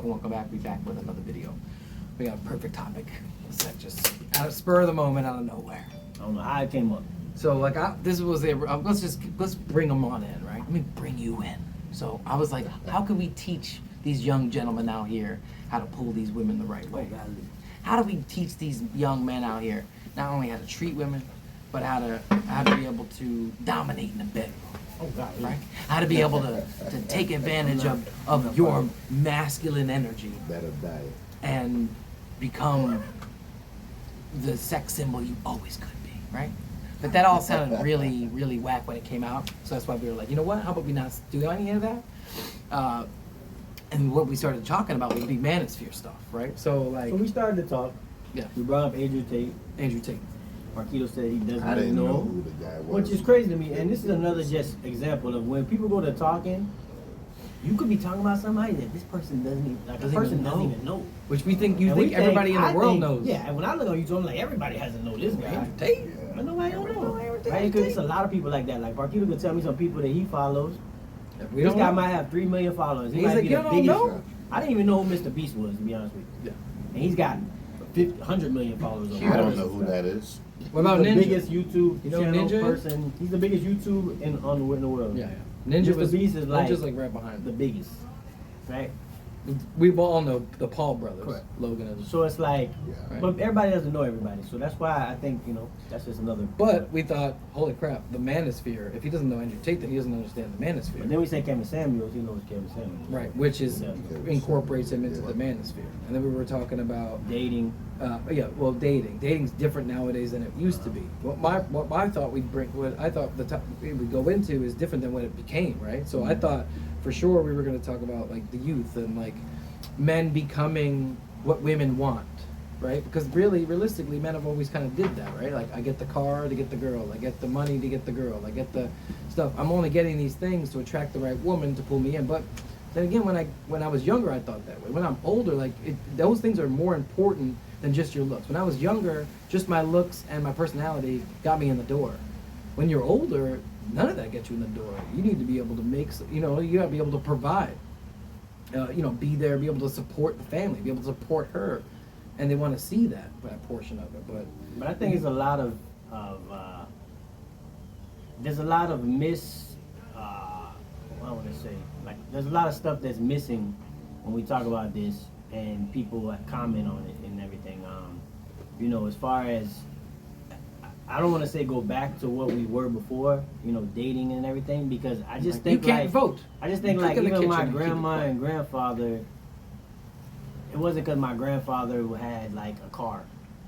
and welcome back. We'll be back with another video. We got a perfect topic. It's like just out of spur of the moment, out of nowhere. I don't know how it came up. So like this was let's bring them on in, right? Let me bring you in. So I was like, how can we teach these young gentlemen out here how to pull these women the right way? How do we teach these young men out here not only how to treat women, but how to be able to dominate in the bedroom? Oh God, right? How to be able to take advantage of your masculine energy and become the sex symbol you always could be, right? But that all sounded really, really whack when it came out. So that's why we were like, you know what? How about we not do any of that? And what we started talking about would be Manosphere stuff, right? So like, so we started to talk. Yeah. We brought up Andrew Tate. Marquito said he doesn't really know who the guy was. Which is crazy to me. And this is another just example of when people go to talking, you could be talking about somebody that this person doesn't even, like the person doesn't even know. Which we think everybody in the world knows. Yeah, and when I look on YouTube, I'm like, everybody has to know this guy. Andrew Tate. Yeah. But nobody don't know. Right? Because there's a lot of people like that. Like Marquito could tell me some people that he follows. This guy might have 3 million followers. He might be the biggest. I didn't even know who Mr. Beast was, to be honest with you. Yeah. And he's got 100 million followers. I don't know who that is. What about Ninja? Ninja? The biggest YouTube channel Ninja person. He's the biggest YouTube in the world. Yeah, yeah. Mr. Beast is like Ninja's like right behind the biggest, right? We all know the Paul brothers. Correct. Logan is. So it's like, right. But everybody doesn't know everybody. So that's why I think, that's just another. But we thought, holy crap, the Manosphere. If he doesn't know Andrew Tate, then he doesn't understand the Manosphere. But then we say Kevin Samuels, he knows Kevin Samuels. Right, which is incorporates him into the Manosphere. And then we were talking about dating. Dating. Dating's different nowadays than it used to be. What I thought we'd bring, what I thought the topic we would go into is different than what it became, right? So I thought for sure we were going to talk about like the youth and like men becoming what women want, right? Because really, realistically, men have always kind of did that, right? Like I get the car to get the girl, I get the money to get the girl, I get the stuff. I'm only getting these things to attract the right woman to pull me in, but. Then again, when I was younger, I thought that way. When I'm older, like those things are more important than just your looks. When I was younger, just my looks and my personality got me in the door. When you're older, none of that gets you in the door. You need to be able to make, you got to be able to provide. Be there, be able to support the family, be able to support her, and they want to see that portion of it. But I think it's a lot of there's a lot of I want to say, like, there's a lot of stuff that's missing when we talk about this, and people comment on it and everything. As far as, I don't want to say go back to what we were before, dating and everything, because I just think you can't vote. I just think like even my grandma and grandfather, it wasn't because my grandfather had like a car,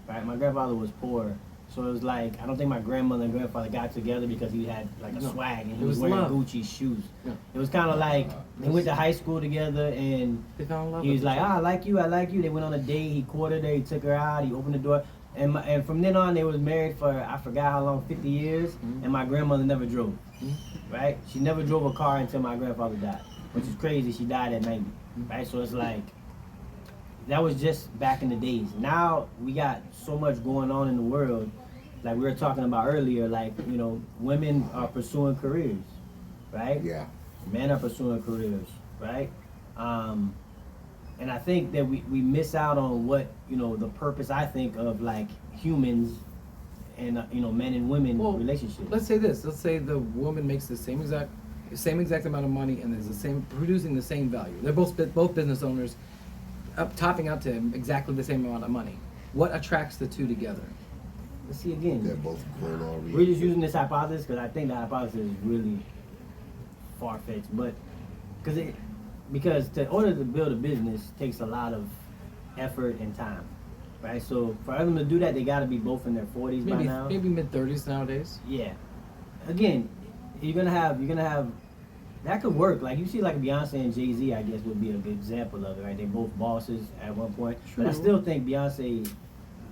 right? My grandfather was poor. So it was like, I don't think my grandmother and grandfather got together because he had like a swag and he was wearing Gucci shoes. Yeah. It was kind of like, they went to high school together and he was like, I like you. They went on a date, he courted her, he took her out, he opened the door. And from then on, they was married for, I forgot how long, 50 years, and my grandmother never drove, right? She never drove a car until my grandfather died, which is crazy. She died at 90, right? So it's like, that was just back in the days. Now we got so much going on in the world, like we were talking about earlier, like, women are pursuing careers, right? Yeah. Men are pursuing careers, right? And I think that we miss out on what, the purpose, I think, of like humans and, men and women relationships. Let's say this. Let's say the woman makes the same exact amount of money and is producing the same value. They're both business owners, topping out to exactly the same amount of money. What attracts the two together? Let's see again. They're both grown. We're just using this hypothesis because I think the hypothesis is really far-fetched, but because in order to build a business takes a lot of effort and time, right? So for them to do that, they got to be both in their 40s by now. Maybe mid-30s nowadays. Yeah. Again, you're gonna have that could work. Like you see, like Beyonce and Jay-Z, I guess would be a good example of it, right? They're both bosses at one point, but I still think Beyonce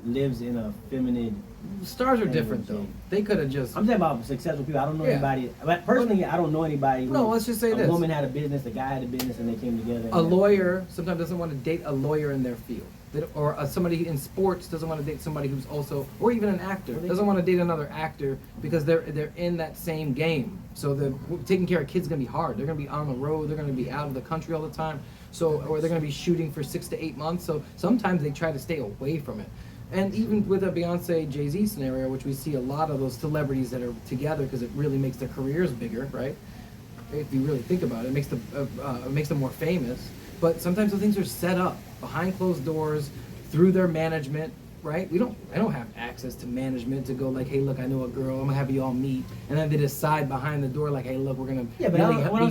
lives in a feminine. Stars are different though. They could have just. I'm talking about successful people. I don't know anybody. But personally, I don't know anybody. No, let's just say a woman had a business, a guy had a business, and they came together. A lawyer sometimes doesn't want to date a lawyer in their field. Or somebody in sports doesn't want to date somebody who's also, or even an actor Well, they doesn't want to date another actor because they're in that same game. So taking care of kids is gonna be hard. They're gonna be on the road. They're gonna be out of the country all the time. So, or they're gonna be shooting for 6 to 8 months. So sometimes they try to stay away from it. And even with a Beyonce Jay-Z scenario, which we see a lot of those celebrities that are together because it really makes their careers bigger, right? If you really think about it, it makes them more famous. But sometimes the things are set up behind closed doors through their management, right? I don't have access to management to go like, hey, look, I know a girl, I'm gonna have you all meet, and then they decide behind the door like, hey, look, we're gonna be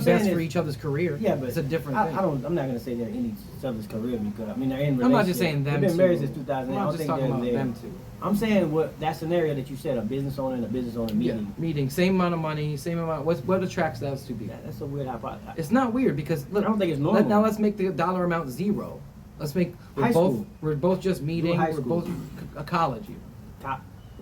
best for each other's career. Yeah, but it's a different thing. I'm not gonna say they're in each other's career because I mean they're in relationships. I'm not just saying them. They've been married two. since 2008. I'm I don't just think talking they're about there. them two. I'm saying what that scenario that you said, a business owner and a business owner meeting. Yeah, meeting, same amount of money, same amount. What attracts those two people? That's a weird hypothesis. It's not weird because look, I don't think it's normal. Now let's make the dollar amount zero. Let's make High school. we're both just meeting. high We're school. both a college year.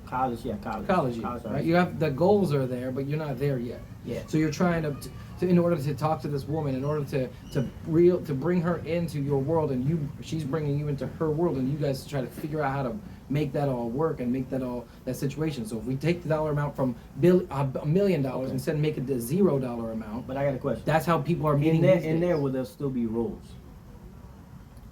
College, yeah, college. College year, right? You have the goals are there, but you're not there yet. Yeah. So you're trying to in order to talk to this woman, in order to bring her into your world, and she's bringing you into her world, and you guys try to figure out how to make that all work and make that situation. So if we take the dollar amount from $1 million instead of make it the $0 amount, But I got a question. that's how people are meeting. In there, will there still be roles?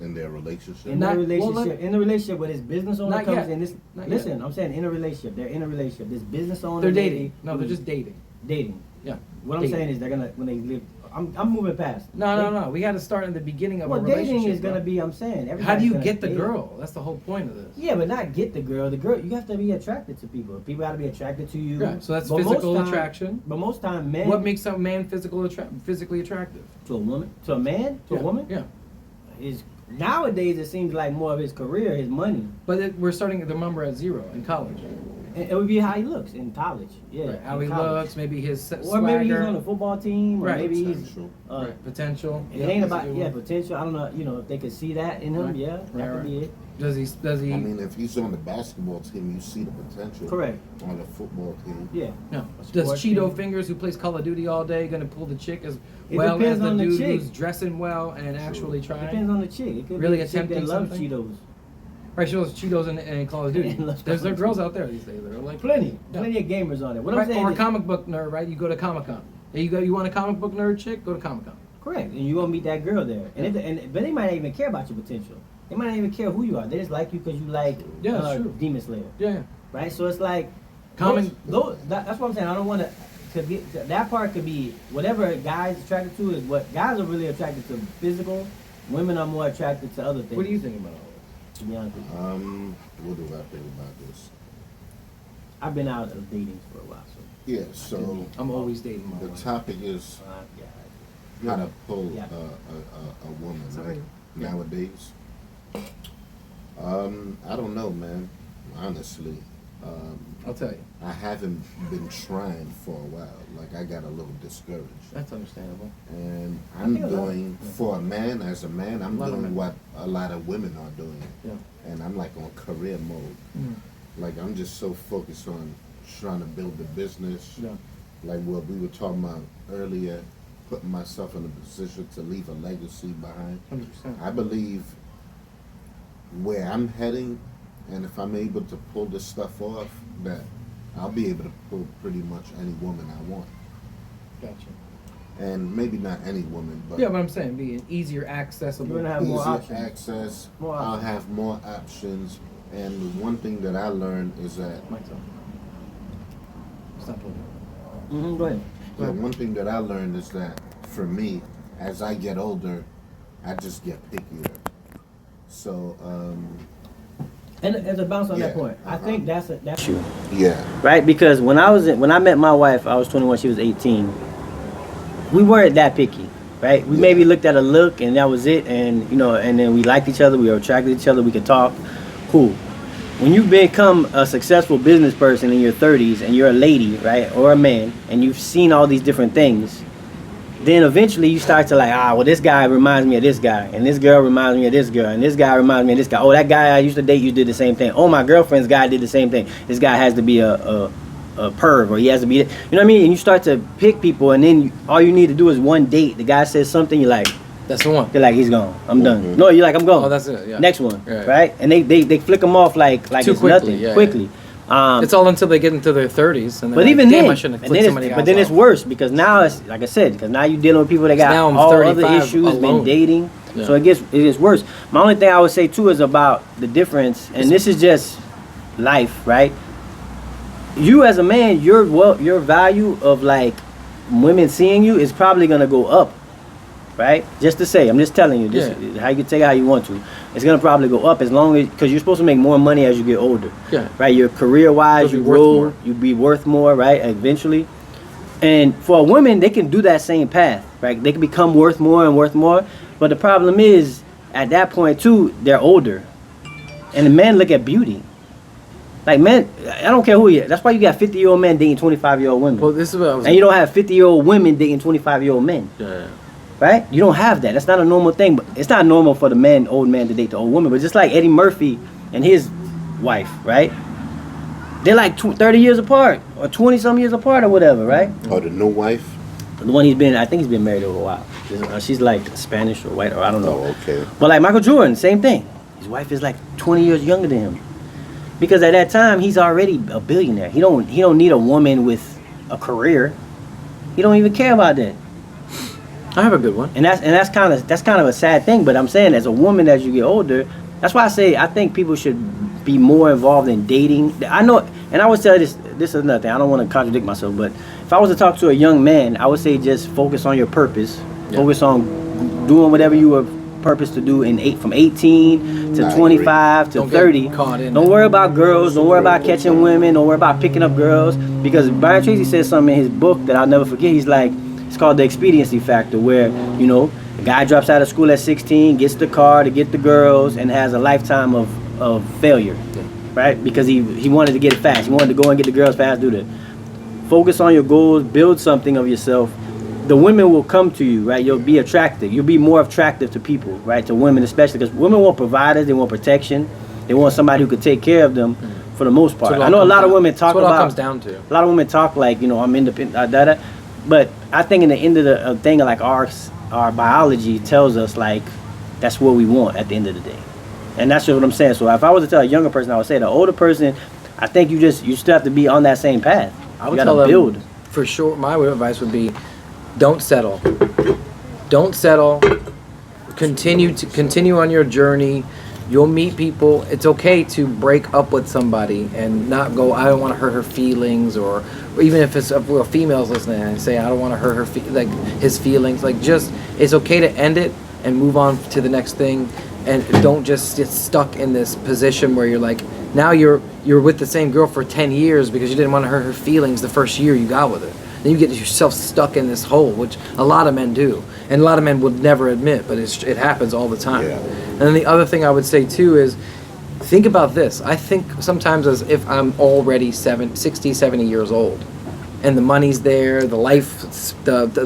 In their relationship. In Not- the well, relationship, in the relationship where this business owner Not comes yet. in, this Not listen, yet. I'm saying in a relationship, they're in a relationship. This business owner, They're lady dating. No, they're who's just dating. dating. Yeah. What I'm Dating. saying is they're gonna when they live. I'm moving past. No. We got to start in the beginning of Well, a relationship. dating is gonna bro. be. I'm saying. How do everybody's you gonna get the date. girl? That's the whole point of this. Yeah, but not get the girl. The girl, you have to be attracted to people. People got to be attracted to you. Right, so that's But most physical time- attraction. But most time, men. What makes some man physically attractive? to a woman, to a man, to Yeah, a woman, Yeah. is nowadays it seems like more of his career, his money, But we're starting at the number at 0 in college. and it would be how he looks in college. Yeah, Right, how in he college. looks, maybe his swagger. Or maybe he's on a football team, or Right. maybe he's. Potential. Right, potential. It ain't about potential. I don't know. You know if they could see that in him. Right. Yeah, that could be it. Does he? I mean, if he's on the basketball team, you see the potential. Correct. On the football team. Yeah. No. A Does sports Cheeto team. Fingers, who plays Call of Duty all day, gonna pull the chick as It well as depends the on the dude chick. who's dressing well and actually trying? Depends on the chick. It could Really be a chick that attempting loves something? Cheetos. Right, she loves Cheetos and Call of Duty. And loves There Call are of girls Duty. out there these days that are like Plenty Yeah. of gamers on it. What Right, I'm saying or a is, comic book nerd, right? You go to Comic Con. You want a comic book nerd chick? Go to Comic Con. correct, and you gonna meet that girl there, but they might not even care about your potential. They might not even care who you are. They just like you because you like Yeah, that's true. Demon Slayer, Yeah. right? So it's like Common- that's what I'm saying. I don't want to get that part could be whatever guys attracted to is what guys are really attracted to physical. Women are more attracted to other things. What do you think about all To be honest with you, What do I think about this? I've been out of dating for a while, so Yeah, so this? I'm always dating my the wife. topic is yeah. how to pull Yeah. a woman, Sorry. right? Nowadays. I don't know, man. Honestly. I'll tell you. I haven't been trying for a while. Like, I got a little discouraged. That's understandable. And I'm think a lot- doing, for a man, as a man, I'm A lot of doing men. what a lot of women are doing. Yeah. And I'm like on career mode. Mm. Like, I'm just so focused on trying to build the business. Yeah. Like what we were talking about earlier, putting myself in a position to leave a legacy behind. 100%. I believe where I'm heading, and if I'm able to pull this stuff off, that I'll be able to pull pretty much any woman I want. Gotcha. And maybe not any woman, but Yeah, but I'm saying be an easier accessible. You're gonna have more easier options. access. More I'll options. have more options. And the one thing that I learned is that Mike's on. Stop pulling. Go ahead. the one thing that I learned is that for me, as I get older, I just get pickier. So, And as a bounce on that Yeah, point, I think that's true. yeah. Right? Because when I met my wife, I was 21, she was 18. We weren't that picky, right? We maybe looked at a look and that was it, and and then we liked each other, we were attracted to each other, we could talk. Cool. When you become a successful business person in your 30s and you're a lady, right, or a man, and you've seen all these different things, then eventually you start to like, well, this guy reminds me of this guy, and this girl reminds me of this girl, and this guy reminds me of this guy. Oh, that guy I used to date, you did the same thing. Oh, my girlfriend's guy did the same thing. This guy has to be a perv, or he has to be, you know what I mean? And you start to pick people, and then all you need to do is one date. The guy says something, you're like, That's the one. They're like, he's gone. I'm done. Mhm. No, you're like, I'm gone. Oh, that's it. Yeah. Next one, Right. right? And they flick them off like Too it's quickly, nothing, yeah, quickly. It's all until they get into their 30s, and then But even damn, then, I shouldn't have and clicked then somebody it's, else but then it's off. worse because now it's like I said, because now you're dealing with people that got now I'm all other 35 issues, been alone. dating, Yeah. so it gets worse. My only thing I would say too is about the difference, and this is just life, right? You as a man, your value of like women seeing you is probably gonna go up, right? Just to say, I'm just telling you, this how you can take it how you want to. It's gonna probably go up as long as because you're supposed to make more money as you get older, Yeah. right? Your career wise, Supposed to you be worth grow, more. you be worth more, right? Eventually, and for a woman, they can do that same path, right? They can become worth more and worth more, but the problem is at that point too, they're older, and the men look at beauty. Like men, I don't care who you are. That's why you got 50-year-old men dating 25-year-old women. Well, this is what I was. And you don't have 50-year-old women dating 25-year-old men, Yeah. right? You don't have that. That's not a normal thing. But it's not normal for the old man to date the old woman. But just like Eddie Murphy and his wife, right? They're like 30 years apart or 20-some years apart or whatever, right? Oh, the new wife? The one I think he's been married over a while. She's like Spanish or white or I don't know. Oh, okay. But like Michael Jordan, same thing. His wife is like 20 years younger than him. Because at that time he's already a billionaire. He don't need a woman with a career. He don't even care about that. I have a good one. And that's kind of a sad thing. But I'm saying as a woman as you get older, that's why I say I think people should be more involved in dating. I know, and I would tell this is another thing. I don't want to contradict myself, but if I was to talk to a young man, I would say just focus on your purpose. Yeah. Focus on doing whatever you were purpose to do from 18 to I 25 to Don't get 30. caught in Don't it. worry about girls. Don't worry about catching women. Don't worry about picking up girls. Because Brian Tracy said something in his book that I'll never forget. He's like, it's called the expediency factor, where the guy drops out of school at 16, gets the car to get the girls, and has a lifetime of failure, right? Because he wanted to get it fast. He wanted to go and get the girls fast. Do that. Focus on your goals. Build something of yourself. The women will come to you, right? You'll be attractive. You'll be more attractive to people, right? To women especially, because women want providers, they want protection, they want somebody who could take care of them for the most part. I know a lot of women talk That's what about. it all comes down to. A lot of women talk like, I'm independent, but I think in the end of the thing, like our biology tells us like that's what we want at the end of the day, and that's just what I'm saying. So if I was to tell a younger person, I would say the older person, I think you still have to be on that same path. I You would gotta tell them, build. for sure, my advice would be, don't settle. Don't settle. Continue on your journey. You'll meet people. It's okay to break up with somebody and not go, I don't want to hurt her feelings, or even if it's a female's listening and say, I don't want to hurt her his feelings. Like, just, it's okay to end it and move on to the next thing, and don't just get stuck in this position where you're like, now you're with the same girl for 10 years because you didn't want to hurt her feelings the first year you got with her. Then you get yourself stuck in this hole, which a lot of men do, and a lot of men would never admit, but it happens all the time. Yeah. And then the other thing I would say too is, think about this. I think sometimes as if I'm already 60, 70 years old, and the money's there, the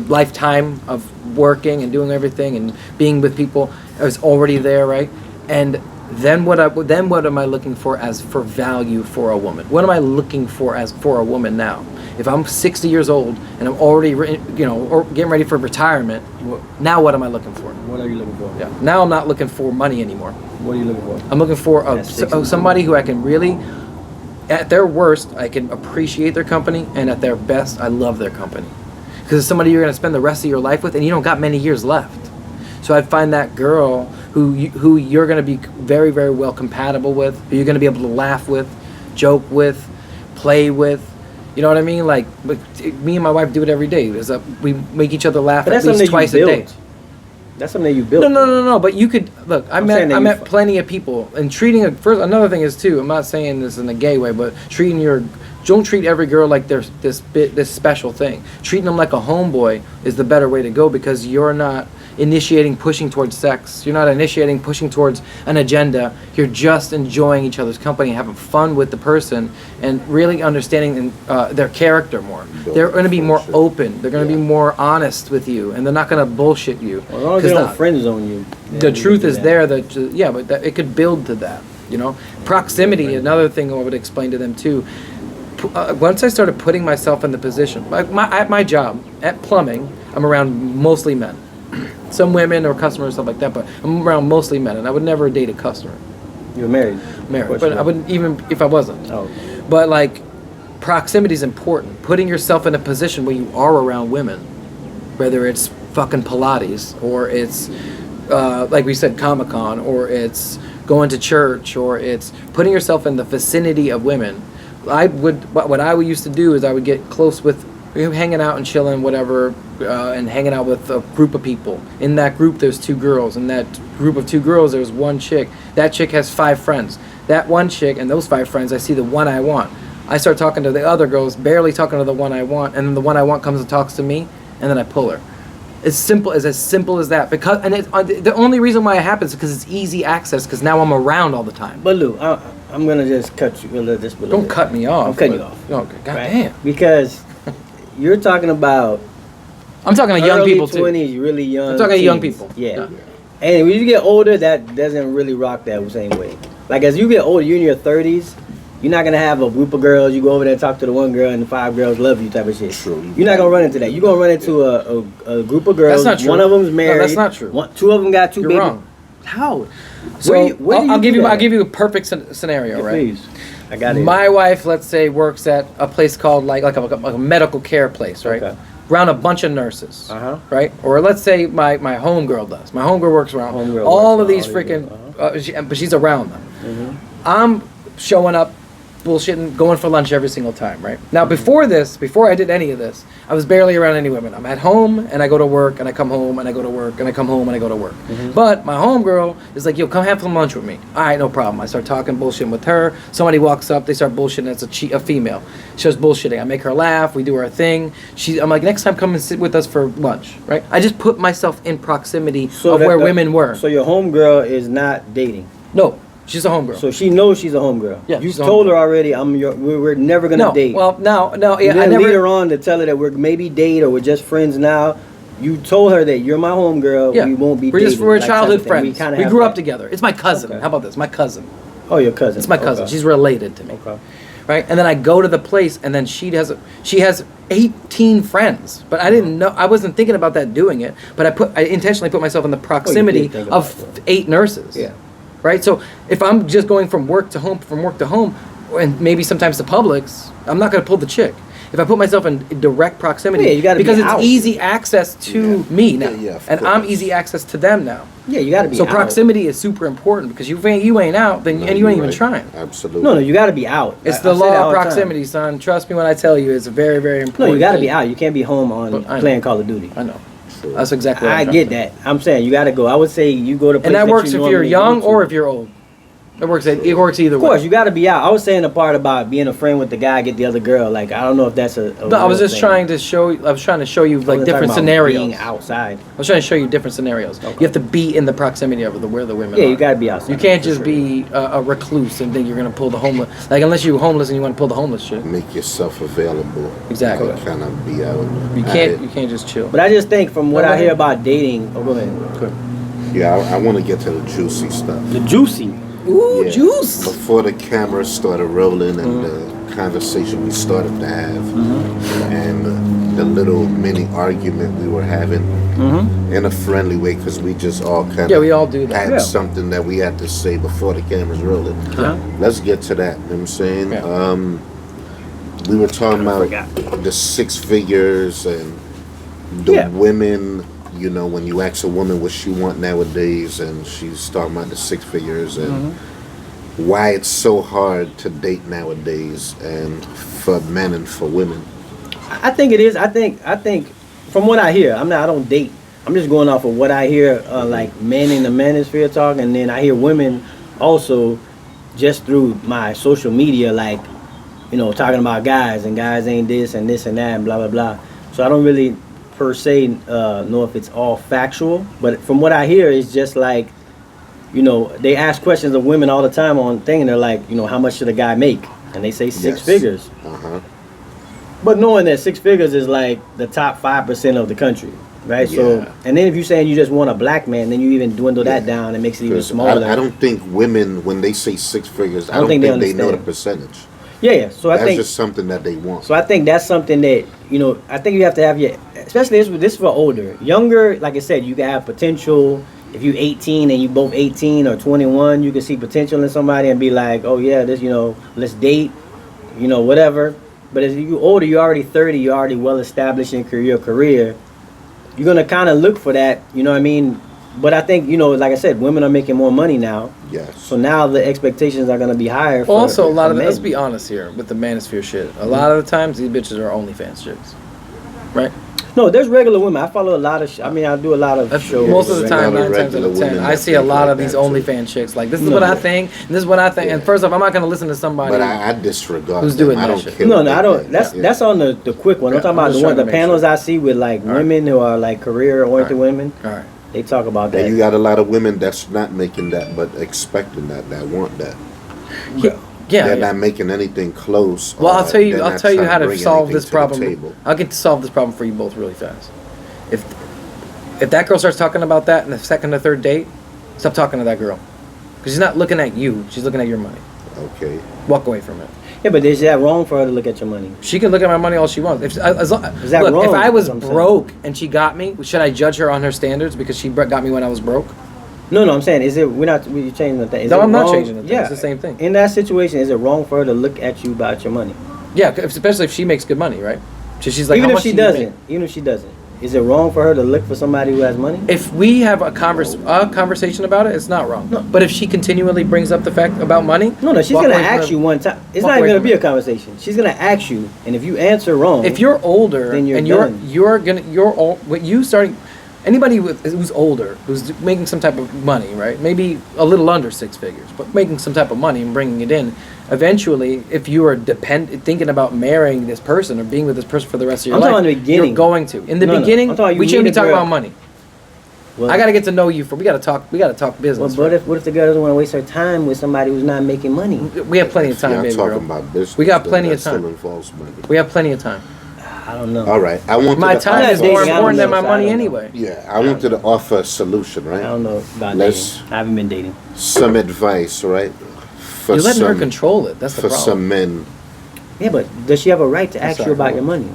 lifetime of working and doing everything and being with people is already there, right? And then what am I looking for for value for a woman? What am I looking for a woman now? If I'm 60 years old and I'm already, or getting ready for retirement, now what am I looking for? What are you looking for? Yeah. Now I'm not looking for money anymore. What are you looking for? I'm looking for At 60. somebody who I can really, at their worst, I can appreciate their company, and at their best, I love their company. Because it's somebody you're going to spend the rest of your life with, and you don't got many years left. So I'd find that girl who you're going to be very, very well compatible with, who you're going to be able to laugh with, joke with, play with. You know what I mean? Like, me and my wife do it every day. We make each other laugh But at that's least something twice you a built. day. That's something that you built. No. But you could look. I met you plenty of people, and first another thing is too. I'm not saying this in a gay way, but don't treat every girl like they're this special thing. Treating them like a homeboy is the better way to go, because you're not pushing towards sex. You're not pushing towards an agenda. You're just enjoying each other's company, having fun with the person, and really understanding their character more. They're going to be more open. They're going to be more honest with you, and they're not going to bullshit you. As long as they don't friend zone you. The truth is there but it could build to that. Proximity. Another thing I would explain to them too. Once I started putting myself in the position, at my job at plumbing, I'm around mostly men. some women or customers, stuff like that, but I'm around mostly men, and I would never date a customer. You're married. Married, but I wouldn't even if I wasn't. Oh. But like, proximity is important. Putting yourself in a position where you are around women, whether it's fucking Pilates or it's like we said, Comic-Con, or it's going to church, or it's putting yourself in the vicinity of women. What I used to do is I would get close with hanging out and chilling, whatever, and hanging out with a group of people. In that group, there's 2 girls. In that group of 2 girls, there's 1 chick. That chick has 5 friends. That 1 chick and those 5 friends, I see the one I want. I start talking to the other girls, barely talking to the one I want, and then the one I want comes and talks to me, and then I pull her. As simple as that. Because the only reason why it happens is because it's easy access. Because now I'm around all the time. But Lou, I'm gonna just cut you a little. Just a little Don't bit. cut me off. I'm cutting you off. Okay, Right? goddamn. Because you're talking about. I'm talking to young people too. 20s, really young. I'm talking to young teens. people. Yeah. And when you get older, that doesn't really rock that same way. Like as you get older, you're in your 30s. You're not gonna have a group of girls. You go over there and talk to the 1 girl, and the 5 girls love you type of shit. True. You're not gonna run into that. You're gonna run into a group of girls. That's not true. One of them's married. No, that's not true. 2 of them got 2 You're babies. wrong. How? So Where do I'll give do you. that? I'll give you a perfect scenario, Yeah, right? please. I got it. My wife, let's say, works at a place called like a medical care place, right? Okay. Around a bunch of nurses, Uh-huh. right? Or let's say my homegirl does. My homegirl works around Homegirl all works of these around all these freaking, girls, but she's around them. Mhm. I'm showing up, bullshitting, going for lunch every single time, right? Now, before I did any of this, I was barely around any women. I'm at home, and I go to work, and I come home, and I go to work, and I come home, and I go to work. But my homegirl is like, yo, come have some lunch with me. All right, no problem. I start talking bullshit with her. Somebody walks up, they start bullshitting. It's a female. She starts bullshitting. I make her laugh. We do our thing. I'm like, next time, come and sit with us for lunch, right? I just put myself in proximity of where women were. So your homegirl is not dating. No, she's a homegirl. So she knows she's a homegirl. Yeah, You she's a told homegirl. her already. We're never gonna No, date. well, no, You yeah, I didn't never. lead her on to tell her that we're maybe date or we're just friends now. You told her that you're my homegirl. Yeah, We won't be. we're dating, we're like, childhood type of thing. friends. kinda We have grew that. up together. It's my cousin. Okay. How about this? My cousin. Oh, your cousin. It's my cousin. Okay. She's related to me. Okay. Right? And then I go to the place, and then she has 18 friends. But I didn't know. I wasn't thinking about that doing it. But I intentionally put myself in the proximity think of about that. 8 nurses. Yeah. Right. So if I'm just going from work to home, and maybe sometimes to Publix, I'm not going to pull the chick. If I put myself in direct proximity, Yeah, you gotta be because it's out. easy access to me now, Yeah, of and I'm course. easy access to them now. Yeah, you got to be. So out. proximity is super important because you ain't out, then No, and you you're ain't even right. trying. Absolutely. No, you got to be out. It's I the say that law all of the time. proximity, son. Trust me when I tell you, it's a very, very important. No, you got to be thing. out. You can't be home on But I know. playing Call of Duty. I know. That's exactly. What I I'm get trying to that. I'm saying you got to go. I would say you go to. say. And that works if you're young or if you're old. It works either Of way. course, you got to be out. I was saying the part about being a friend with the guy, get the other girl. Like I don't know if that's a No, I was real just thing. trying to show. I was trying to show you I like wasn't different talking about scenarios. Being outside. I was trying to show you different scenarios. Okay. You have to be in the proximity of where the women Yeah, are. you got to be outside. You can't for just sure. be a recluse and think you're gonna pull the homeless. Like unless you're homeless and you want to pull the homeless shit. Make yourself available. Exactly. Like, kind of be out. You at can't. it. You can't just chill. But I just think from what Go I hear ahead. about dating. Oh, go ahead. Good. Yeah, I want to get to the juicy stuff. The juicy. Ooh, Yeah. juice. Before the camera started rolling and the conversation we started to have, and the little mini argument we were having in a friendly way, because we just all kind of Yeah, we all do that. had Yeah. something that we had to say before the camera's rolling. Uh-huh. Let's get to that. You know what I'm saying? Yeah. We were talking about forgot. the 6 figures and the Yeah. women. You know, when you ask a woman what she want nowadays, and she's talking about the 6 figures and why it's so hard to date nowadays, and for men and for women. I think it is. I think from what I hear, I don't date. I'm just going off of what I hear, like men in the manosphere talk, and then I hear women also just through my social media, like talking about guys and guys ain't this and this and that and blah blah blah. So I don't really per se know if it's all factual, but from what I hear, it's just like they ask questions of women all the time on thing, and they're like, how much should a guy make? And they say 6 Yes. figures. Uh-huh. But knowing that 6 figures is like the top 5% of the country, right? So, Yeah. and then if you're saying you just want a black man, then you even dwindle that down and makes it even 'Cause smaller. I don't think women, when they say 6 figures, I don't don't think think they they know the understand. percentage. Yeah. So That's I think just something that they want. So I think that's something that, you know, I think you have to have your, especially this for older. Younger, like I said, you can have potential. If you 18 and you both 18 or 21, you can see potential in somebody and be like, oh yeah, this, you know, let's date, you know, whatever. But as you older, you're already 30, you're already well established in your career. You're gonna kind of look for that, you know what I mean? But I think, you know, like I said, women are making more money now. Yes. So now the expectations are gonna be higher. Well, also a lot of men. let's be honest here with the Manosphere shit. A lot of the times these bitches are OnlyFans chicks, right? No, there's regular women. I follow a lot of. I mean, I do a lot of shows. Most of the time, Regular 9 times out of 10, women I that see a think lot like of these that, too. OnlyFans chicks. Like, this is No. what I think, and this is what I think. And Yeah. first off, I'm not gonna listen to somebody. But I disregard Who's them. doing I that don't shit? care. No, what no, they I don't. think. That's Yeah. that's on the quick one. I'm Yeah, talking I'm about just the one, trying to the make panels sure. I see with like All right. women who are like career oriented All right. women. All right. They talk about that. And you got a lot of women that's not making that, but expecting that want that. Yeah. They're yeah. not making anything close. Well, or I'll tell you. they're I'll not tell you trying how to bring solve anything this to the problem. table. I'll get to solve this problem for you both really fast. If that girl starts talking about that in the second or third date, stop talking to that girl, because she's not looking at you. She's looking at your money. Okay. Walk away from it. Yeah, but is that wrong for her to look at your money? She can look at my money all she wants. If, as long, Is that look, wrong? if I was That's what I'm saying. broke and she got me, should I judge her on her standards because she got me when I was broke? No, I'm saying, is it? We're changing the thing. Is No, it I'm not wrong- changing the thing. Yeah, It's the same thing. In that situation, is it wrong for her to look at you about your money? Yeah, especially if she makes good money, right? So she's like, Even how if much she do you doesn't, make? even if she doesn't, is it wrong for her to look for somebody who has money? If we have a conversation about it, it's not wrong. No. But if she continually brings up the fact about money, No, she's walk gonna away from ask it. you one time. It's Walk not even away gonna from be it. a conversation. She's gonna ask you, and if you answer wrong, If you're older Then you're and done. what you starting, anybody who's older, who's making some type of money, right? Maybe a little under 6 figures, but making some type of money and bringing it in. Eventually, if you are thinking about marrying this person or being with this person for the rest of your I'm life, talking in the beginning. you're going to. In the No, no. beginning, I'm talking you we shouldn't be meet a talking girl. about money. well, I got to get to know you. We got to talk. We got to talk well, business. but first. what if the girl doesn't want to waste her time with somebody who's not making money? We have plenty of If time, y'all baby talking girl. about business, We got then plenty of that time. Still involves money. We have plenty of time. I don't know. All right. I want My to time is dating, more I don't important than know, my so I money don't know. anyway. Yeah, I wanted to offer a solution, I right? don't know about Let's- dating. I haven't been dating. Some advice, right? For You're letting her some, control it. That's the for problem. some men, Yeah, but does she have a right to ask sorry, you about what? your money?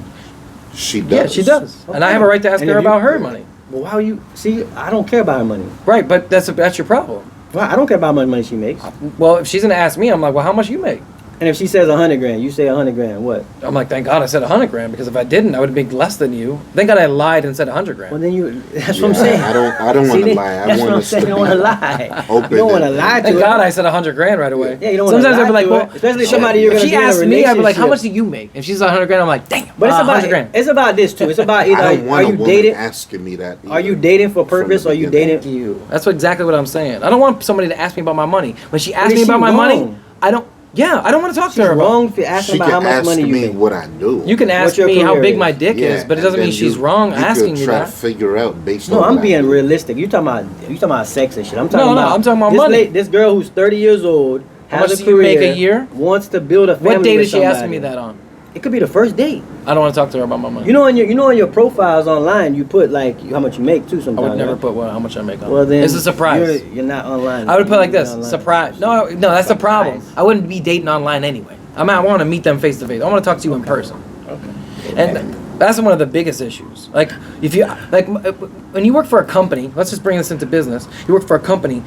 she does. Yeah, she does. And I have a right to ask And her if you- about her money. Well, how you see? I don't care about her money. Right, but that's your problem. Well, I don't care about how much money she makes. Well, if she's gonna ask me, I'm like, well, how much you make? And if she says 100 grand, you say 100 grand. What? I'm like, thank God I said 100 grand, because if I didn't, I would make less than you. Thank God I lied and said 100 grand. Well, then you. That's Yeah, what I'm saying. I don't See, want to then- lie. I That's what want I'm us saying. to You be don't want to lie. open You don't want to and- lie to Thank her. God I said 100 grand right away. Yeah, you don't wanna Sometimes lie I'd be like, to her, well, especially somebody you're if gonna she be in a asked me, I'd be like, how relationship. much do you make? If she's 100 grand, I'm like, damn, But it's about 100 grand. it's about this too. It's about I either don't are want a you woman dating? asking me that. Are you either. dating for From the purpose? Or are you beginning. dating? You. That's exactly what I'm saying. I don't want somebody to ask me about my money. When she asks is me she about my money, wrong? I don't. Yeah, I don't want to talk She's to her about. wrong for asking She about how can much ask money you me make. what I do. You can ask your me how career big is. my dick is, but it and doesn't then mean she's you- wrong you asking could me try that. to figure out based No, on I'm what I being do. realistic. You talking about sex and shit. I'm talking No, about I'm talking about this money. this girl who's 30 years old, How has much a do you make career, a year? wants to build a family. What date with is she asking somebody. me that on? It could be the first date. I don't want to talk to her about my money. You know, in your profiles online, you put like how much you make too. I Sometimes. would never right? put how much I make on. Well, then It's a surprise. You're not online. I would put like You're this: not online. surprise. No, that's the problem. Surprise. I wouldn't be dating online anyway. I want to meet them face to face. I want to talk to you in person. Okay. And that's one of the biggest issues. Like if you when you work for a company, let's just bring this into business. You work for a company,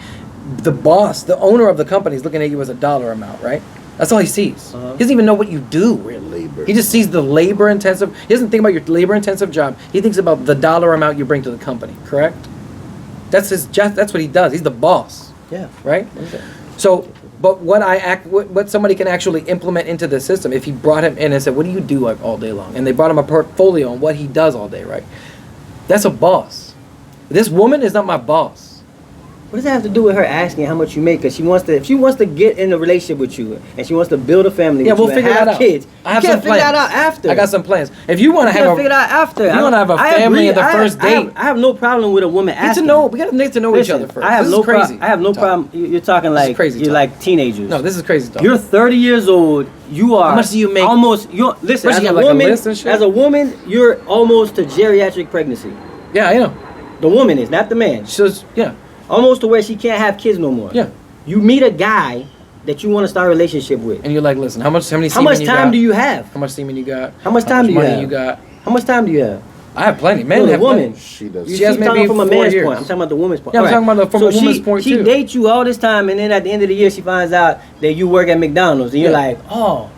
the boss, the owner of the company is looking at you as a dollar amount, right? That's all he sees. Uh-huh. He doesn't even know what you do really. Labor. He just sees the labor intensive. He doesn't think about your labor intensive job. He thinks about the dollar amount you bring to the company. Correct? That's that's what he does. He's the boss, Yeah. right? Okay. So, but what somebody can actually implement into the system, if he brought him in and said, "What do you do like all day long?" and they brought him a portfolio on what he does all day, right? That's a boss. This woman is not my boss. What does that have to do with her asking how much you make? Because if she wants to get in a relationship with you and she wants to build a family Yeah, with we'll you and figure have that out. kids, I have you some can't figure that plans. out after. I got some plans. If you want You to can't have figure that out after. you wanna have a I family agree. in the first date. I have no problem with a woman get to asking. know. We got to get to know each Listen, other first. I have This no is crazy. I have no talk. problem. You're talking This is like crazy you're talk. like teenagers. No, this is crazy talk. You're 30 years old. You are. How much do you make? Almost. You listen. What, As you a got, like, a woman, list and shit? as a woman, you're almost to geriatric pregnancy. Yeah, I know. The woman is, not the man. She's yeah. Almost to where she can't have kids no more. Yeah. You meet a guy that you want to start a relationship with. And you're like, listen, how many How semen much you time got? do you have? How much semen you got? How much time do you money have? you got? How much time do you have? I have plenty. Men No, the have woman. plenty. She does. She has She's talking maybe from a 4 man's years. point. I'm talking about the woman's point. Yeah, I'm All talking about from a woman's point, she too. dates you all this time, and then at the end of the year, she finds out that you work at McDonald's, and you're like, oh,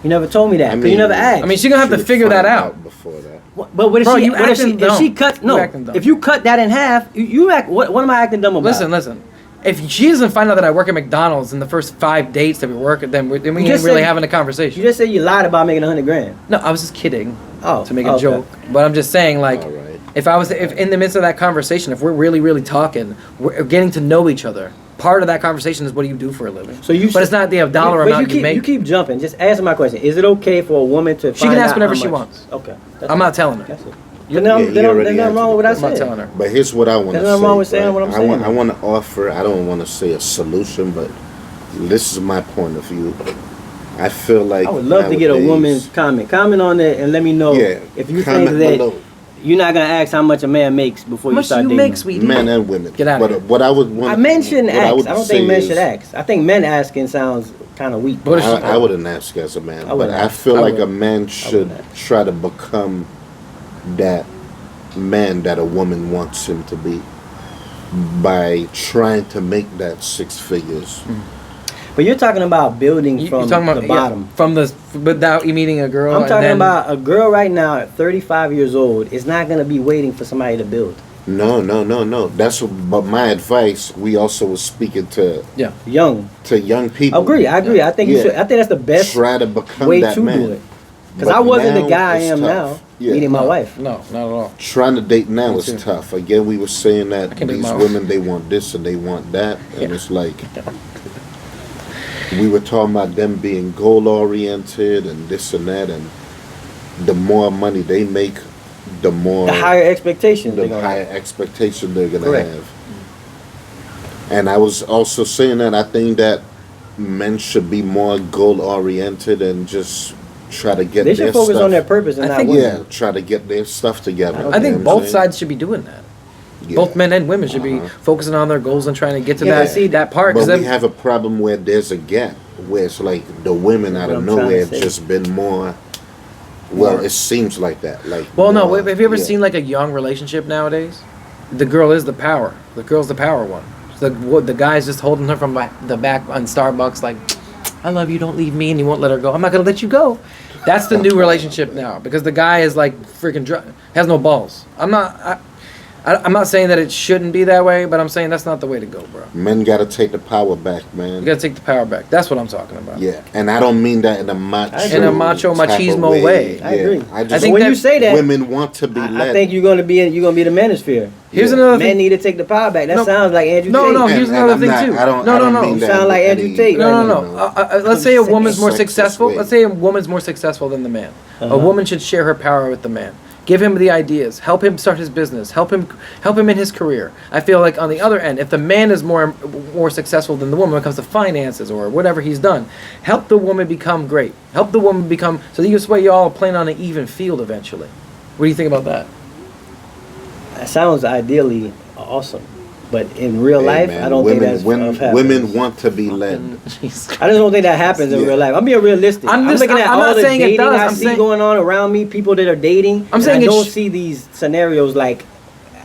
you never told me that. Because you never asked. I mean, she's gonna have to would figure that find out. before that. But what if Bro, she? you What if acting she? If dumb. she cut? You No. acting dumb. If you cut that in half, you act. What am I acting dumb about? Listen. If she doesn't find out that I work at McDonald's in the first 5 dates that we work at, then we ain't just really said- having a conversation. You just said you lied about making $100,000. No, I was just kidding. Oh, To make a okay. joke. But I'm just saying, like, All right. if in the midst of that conversation, if we're really talking, we're getting to know each other. Part of that conversation is what do you do for a living. So you but it's not the dollar but amount you make. You keep jumping. Just answer my question. Is it okay for a woman to? She can find ask out whatever how she much? wants. Okay. I'm not telling her. That's it. You- Then Yeah, he already there's nothing wrong with what I answered I'm not said. telling her. But here's what I want to say. There's nothing wrong with saying what I'm saying. I want to offer. I don't want to say a solution, but this is my point of view. I feel like I would love to get a nowadays- woman's comment. Comment on it and let me know Yeah, if you think comment that below. you're not gonna ask how much a man makes before How you much start do you dating make, him. sweetie? Men and women. Get out of but here. what I would want. Men shouldn't what ask. would I don't say think men is- should ask. I think men asking sounds kind of weak. What if she- I wouldn't ask as a man, I but wouldn't I ask. feel I like a wouldn't. man should wouldn't ask. try to become that man that a woman wants him to be by trying to make that 6 figures. But you're talking about building You're from talking about the bottom. from the without you meeting a girl. I'm and talking then- about a girl right now at 35 years old is not gonna be waiting for somebody to build. No. That's but my advice. We also was speaking to Yeah. Young. young people. I agree. I think you Yeah. should. I think that's the best Try to become way that to man. do it. Because But I wasn't the now guy I it's am tough. now Yeah. meeting my No, wife. No, not at all. Trying to date now Me is too. tough. Again, we were saying that I can date these my women, they want this and they want that, and Yeah. it's like we were talking about them being goal oriented and this and that, and the more money they make, the more The higher expectations. the they're gonna higher have. expectation they're gonna Correct. have. And I was also saying that I think that men should be more goal oriented and just try to get They their should focus stuff. on their purpose and I not think- women. Yeah, try to get their stuff together. I you think know what both I'm saying? sides should be doing that. Yeah. Both men and women should be Uh-huh. focusing on their goals and trying to get to Yeah, that but see, that part. But Because we have a problem where there's a gap, where it's like the women That's out what of I'm trying to nowhere have say. just been more. Well, it seems like that. Like well, no. more- Have you ever yeah. seen like a young relationship nowadays? The girl is the power. The girl's the power one. The guy's just holding her from the back on Starbucks, like, "I love you. Don't leave me," and he won't let her go. I'm not gonna let you go. That's the new relationship now because the guy is like freaking has no balls. I'm not saying that it shouldn't be that way, but I'm saying that's not the way to go, bro. Men got to take the power back, man. You gotta take the power back. That's what I'm talking about. Yeah, and I don't mean that in a macho, In a macho, type of machismo way. I agree. I I just think when that you say that, women want to be I led. think you're gonna be the manosphere. Here's Yeah. another Men thing. need to take the power back. That No. sounds like Andrew No, Tate. no, here's another I'm thing, not- too. I don't, No, I don't no, no. mean You that sound in like Andrew any- Tate. No, no, right no. now. Let's say a woman's more Sexist successful. way. Let's say a woman's more successful than the man. A Uh-huh. woman should share her power with the man. Give him the ideas. Help him start his business. Help him in his career. I feel like on the other end, if the man is more successful than the woman when it comes to finances or whatever he's done, help the woman become great. Help the woman become so this way you all playing on an even field eventually. What do you think about that? That sounds ideally awesome, but in real Hey, life, man, I don't women, think that's women, happens. women want to be led. Jeez. I just don't think that happens in Yeah. real life. I'm being realistic. I'm I'm just- looking at I'm all not the saying it dating does. I I'm see saying- going on around me, people that are dating. I'm and saying I it don't sh- see these scenarios like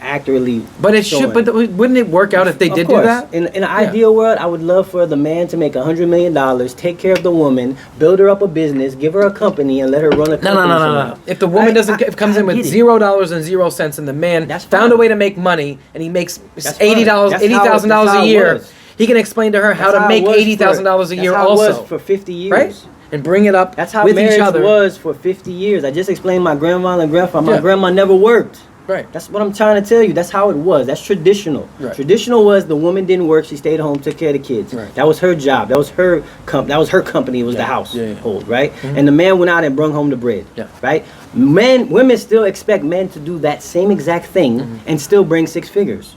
accurately. But it should. showing. But wouldn't it work out if they Of did course. do that? In an ideal world, I would love for the man to make $100 million, take care of the woman, build her up a business, give her a company, and let her run a company. No. somewhere. If the woman comes in with get it. $0 and 0 cents, and the man That's found fine. a way to make money, and he makes That's $80, fine. That's how $80,000 it a year, was. he can explain to her how That's to it make was $80,000 a year that's how it also, was for 50 years. right? And bring it up That's how with marriage each other, was for 50 years. I just explained my grandma and grandfather. My Yeah. grandma never worked. right? That's what I'm trying to tell you. That's how it was. That's traditional. Right. Traditional was the woman didn't work. She stayed home, took care of the kids. Right. That was her job. That was her company. It was the house Yeah, yeah. hold, right? And the man went out and brought home the bread. Yeah. Right. Women still expect men to do that same exact thing and still bring 6 figures.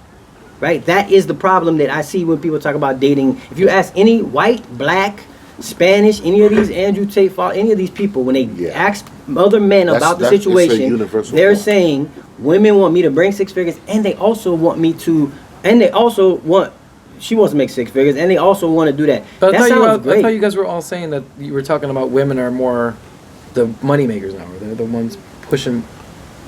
Right. That is the problem that I see when people talk about dating. If you ask any white, black, Spanish, any of these Andrew Tate, any of these people, when they Yeah. ask other men about the It's a situation, universal they're thought. saying women want me to bring 6 figures, and they also want me to, and they also want she wants to make 6 figures, and they also want to do that. But That sounds great. I thought you guys were all saying that you were talking about women are more the money makers now. They're the ones pushing,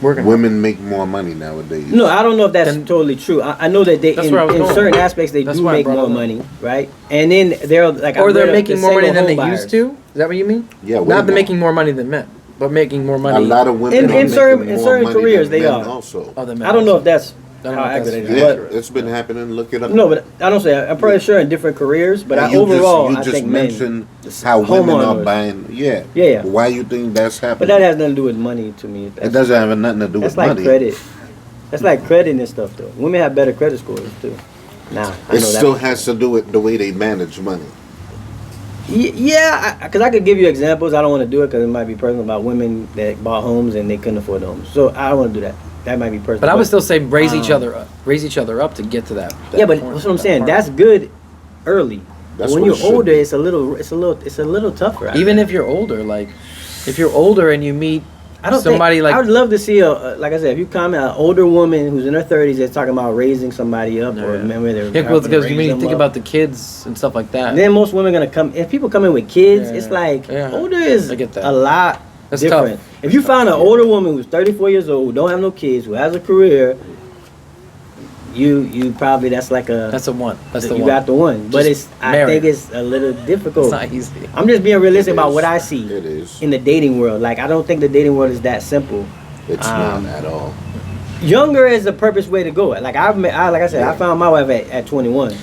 working. Women make more money nowadays. No, I don't know if that's totally true. I know that they That's where I was in going. certain aspects they That's do why I make brought more it up. money, right? And then they're like, Or I they're read making the more money single than they home used buyers. to. Is that what you mean? Yeah, way Not the more. making more money than men, but making more money. A lot of women In are certain- making in more certain money careers, than they men are. also. Oh, than men I don't know also. if that's I don't how know if accurate it that's is. Yeah, But it's been happening. Look it up. no, but I don't say. I'm pretty sure in different careers, but And overall, you I just think men. mentioned how women are homeowners. buying. Yeah. Yeah. Why you think that's happening? But that has nothing to do with money to me. It doesn't have nothing to do That's with like money. credit. That's like credit and stuff, though. Women have better credit scores too. Nah, I It know still that. has to do with the way they manage money. Yeah, because I could give you examples. I don't want to do it because it might be personal about women that bought homes and they couldn't afford homes. So I don't want to do that. That might be personal. But I would still say raise each other up to get to that. Yeah, but point, that's what I'm that saying. part. That's good early. That's When what you're it should older, be. it's a little tougher. Even if you're older, like if you're older and you meet I don't somebody think, like I would love to see like I said, if you comment an older woman who's in her 30s that's talking about raising somebody up or remember they're yeah, helping because raise you mean them think up. about the kids and stuff like that. Then most women are gonna come. If people come in with kids, Yeah, it's like yeah. older is I get that. a lot That's different. tough. If you find an older woman who's 34 years old, who don't have no kids, who has a career, you probably that's like a That's the one. That's the you one. got the one. But Just I marry think her. it's a little difficult. It's not easy. I'm just being realistic It about is. what I see It is. in the dating world. Like I don't think the dating world is that simple. It's not at all. Younger is the purpose way to go. Like like I said, I found my wife at 21.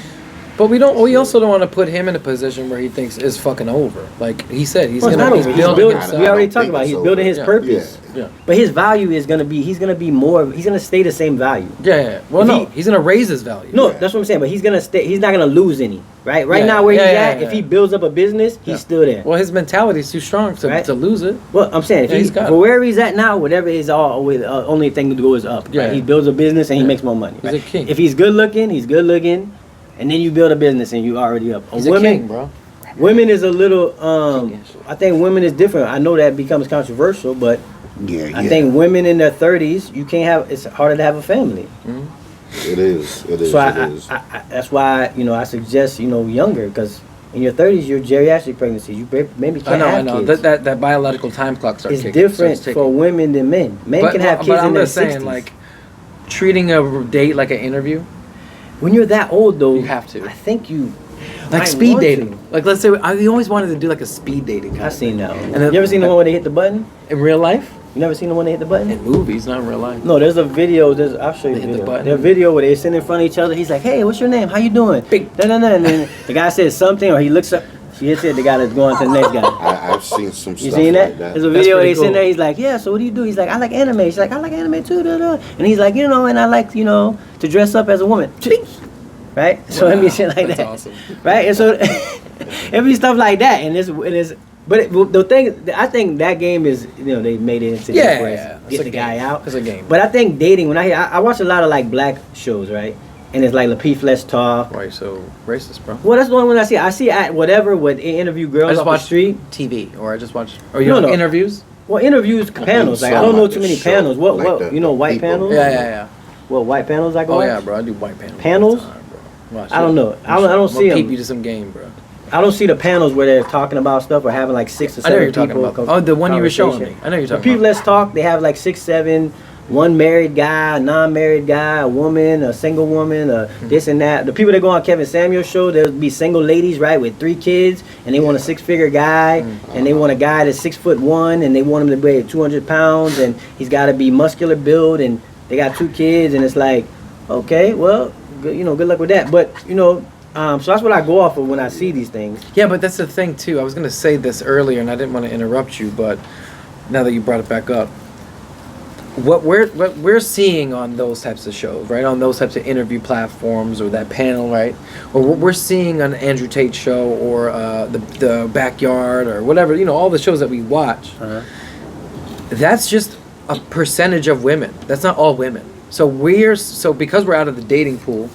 But we don't. We also don't want to put him in a position where he thinks it's fucking over. Like he said, he's Well, it's gonna not he's over. building building. himself. We already I don't talked think about. it's He's over. building his Yeah. purpose. Yeah. But his value is gonna be. He's gonna be more. He's gonna stay the same value. Yeah. Well, If no, he's gonna raise his value. No, Yeah. that's what I'm saying. But he's gonna stay. He's not gonna lose any. Right. Right Yeah, now, where yeah, he's yeah, at, yeah, if he yeah. builds up a business, he's Yeah. still there. Well, his mentality is too strong Right. to lose it. Well, I'm saying if Yeah, he's he's got for it. where he's at now, whatever is only thing to go is up. Yeah. Right? He builds a business and he Yeah. makes more money. He's right? a king. If he's good looking, and then you build a business and you already up. He's a king, bro. Women is a little. King. I think women is different. I know that becomes controversial, but Yeah, I think women in their 30s, you can't have. It's harder to have a family. it is. It is. So it is. I that's why I suggest younger because in your 30s you're geriatric pregnancy. You maybe can't I have know. kids. That biological time clock starts It's kicking. different starts for ticking. women than men. Men can have kids but in I'm their just saying, 60s. like, treating a date like an interview, when you're that old though, You have to. I think you like might speed want dating. to. Like, let's say we always wanted to do like a speed dating. Kind I've of seen that one. And then- You ever seen the one where they hit the button? in real life, You never seen the one they hit the button? in movies, not in real life. No, there's a video. I'll show you They the hit the video. button. There's a video where they sitting in front of each other. He's like, "Hey, what's your name? How you doing?" Big. And then the guy says something, or he looks up. She hits it. The guy that's going to the next guy. I've seen some You stuff seen that? like that. There's a That's video where pretty he's sitting cool. there. He's like, "Yeah, so what do you do?" He's like, "I like anime." She's like, "I like anime too." Da, da. And he's like, and I like to dress up as a woman. Right? So it'd be shit like That's that. awesome. Right? And so it'd be stuff like that. And the thing, I think that game is, they made it into Yeah, where yeah. get It's the a guy game. out. It's a game. But I think dating, when I watch a lot of like black shows, right? And it's like Lapeef Let's Talk. Why are you so racist, bro? Well, that's the only one I see. I see at whatever with interview I girls just off the watch street. TV, or I just watch. No. Interviews. Well, interviews, panels. Like I don't know too many panels. What white people. panels? Yeah. What white panels I go Oh watch? yeah, bro. I do white panels. Panels? all the time, bro. Watch I don't it. know. I don't I'm see gonna 'em. peep you to some game, bro. I don't see the panels where they're talking about stuff or having like 6 or I know 7 you're talking people. about. Oh, the one you were showing me. conversation. I know you're The talking people about. Let's Talk. They have like 6, 7. One married guy, a non-married guy, a woman, a single woman, this and that. The people that go on Kevin Samuel's show, there'll be single ladies, right, with 3 kids, and they want a 6-figure guy, and they want a guy that's 6'1", and they want him to weigh 200 pounds, and he's got to be muscular build, and they got 2 kids, and it's like, okay, well, good luck with that. But so that's what I go off of when I see these things. Yeah, but that's the thing too. I was gonna say this earlier, and I didn't want to interrupt you, but now that you brought it back up, what we're seeing on those types of shows, right, on those types of interview platforms, or that panel, right, or what we're seeing on Andrew Tate show, or the Backyard, or whatever, all the shows that we watch, that's just a percentage of women. That's not all women. So because we're out of the dating pool,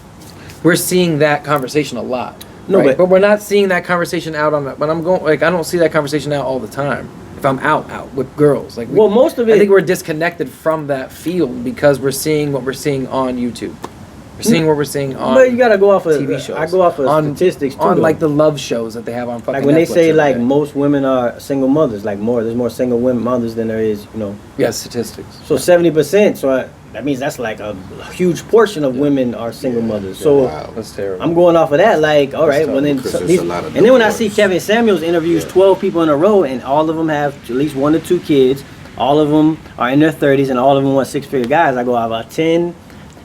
we're seeing that conversation a lot. No, right? but we're not seeing that conversation out when I'm going, like, I don't see that conversation out all the time. If I'm out with girls, like, Well, most of I it- think we're disconnected from that field because we're seeing what we're seeing on YouTube. We're seeing what we're seeing on But you gotta go off of TV shows. I go off of statistics too. On though. like the love shows that they have on fucking like when they Netflix say every like day. most women are single mothers, like there's more single women mothers than there is, you know. Yeah, statistics. So 70%. So that means that's like a huge portion of women are single mothers. So Wow. That's terrible. I'm going off of that. Like, all right, well then, Because there's these, a lot of and then when I see divorce. Kevin Samuels interviews 12 people in a row, and all of them have at least 1 to 2 kids, all of them are in their 30s, and all of them want 6-figure guys. I go about 10.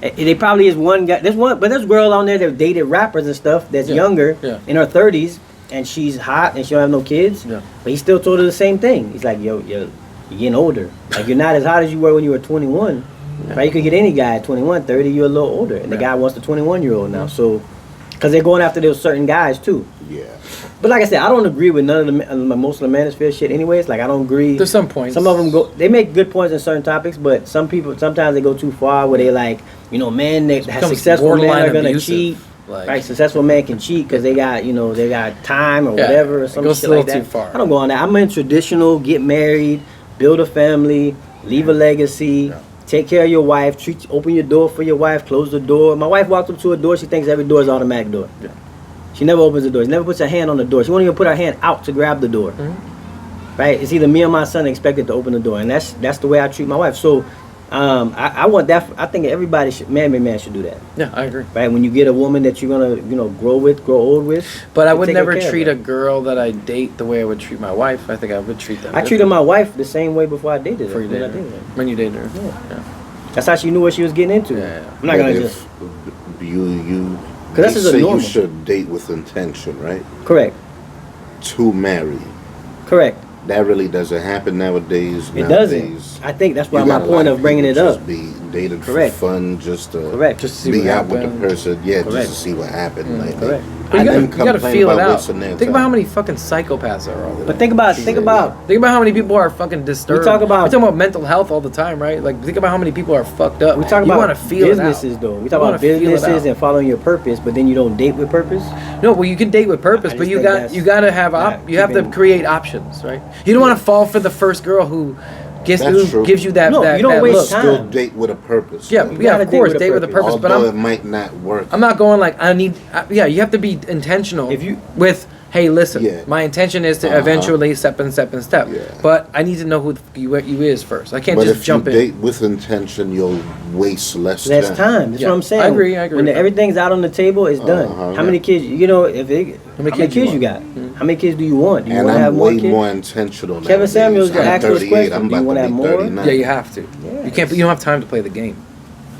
They probably is one guy. There's one, but there's a girl on there that dated rappers and stuff that's younger, in her 30s, and she's hot and she don't have no kids. Yeah. But he still told her the same thing. He's like, yo, you're getting older. Like you're not as hot as you were when you were 21. Yeah. Right? You could get any guy at 21, 30. You're a little older, and the guy wants the 21-year-old now. So, because they're going after those certain guys too. Yeah. But like I said, I don't agree with none of the most of the Manosphere shit. Anyways, like I don't agree. There's some points. Some of them go. They make good points in certain topics, but some people sometimes they go too far where they like, you know, men that have becomes successful men borderline are gonna abusive, cheat. like- Right, successful men can cheat because they got, you know, they got time or Yeah, whatever or it some goes shit a little like that. too far. I don't go on that. I'm in traditional, get married, build a family, leave a legacy. Yeah. Take care of your wife. Open your door for your wife. Close the door. My wife walked up to a door. She thinks every door is an automatic door. Yeah. She never opens the door. She never puts her hand on the door. She won't even put her hand out to grab the door. Mm-hmm. Right? It's either me or my son expected to open the door, and that's the way I treat my wife. So, I want that. I think everybody should, man should do that. Yeah, I agree. Right? When you get a woman that you're gonna, you know, grow old with. But I you would take never care of treat her. a girl that I date the way I would treat my wife. I think I would treat them. I treated my wife the same way before I dated her. before you when I dated her. dated her. When you dated her. Yeah. Yeah. That's how she knew what she was getting into. Yeah. I'm not But gonna if just. you Because that's they just a say normal. you should date with intention, right? Correct. To marry. Correct. That really doesn't happen nowadays. It Nowadays, doesn't. I think that's why you my got a lot point of bringing people it up. just be dated Correct. for fun, just to Correct. Just to see be what out with happened. the person. Yeah, Correct. just to see what happened. Like, Correct. But you didn't gotta complain feel it about out. wasting their Think about how time. many fucking psychopaths there are. out there. But think about Think about how many people are fucking disturbed. We talk about- We're talking about mental health all the time, right? Like think about how many people are fucked up. We talk you about want to feel businesses it out. though. We You talk wanna about feel it businesses out. and following your purpose, but then you don't date with purpose. No, well, you can date with purpose, I but just you think got that's you got to have not you have to keeping- create options, right? You don't want to fall for the first girl who That's true. gives you that No, that, you don't that waste look. time. Still date with a purpose. Yeah, though. You yeah, gotta of course, date with a purpose, Although but I'm it might not work. I'm not going like yeah, you have to be intentional. If you- with hey, listen, Yeah. my intention is to Uh-huh. eventually step. Yeah. But I need to know who you is first. I can't But just if jump you in. date with intention, you'll waste less Less time. time. That's Yeah, what I'm saying. I agree When with that. everything's out on the table, it's done. Uh-huh. How many kids? You know, if they, how many kids you got? Mm-hmm. How many kids do you want? Do you And want to have I'm more way kids? more intentional now. Kevin Samuels I'm asked this 38, question, I'm do you about wanna to have be more? 39. Yeah, you have to. You can't. You don't have time to play the game.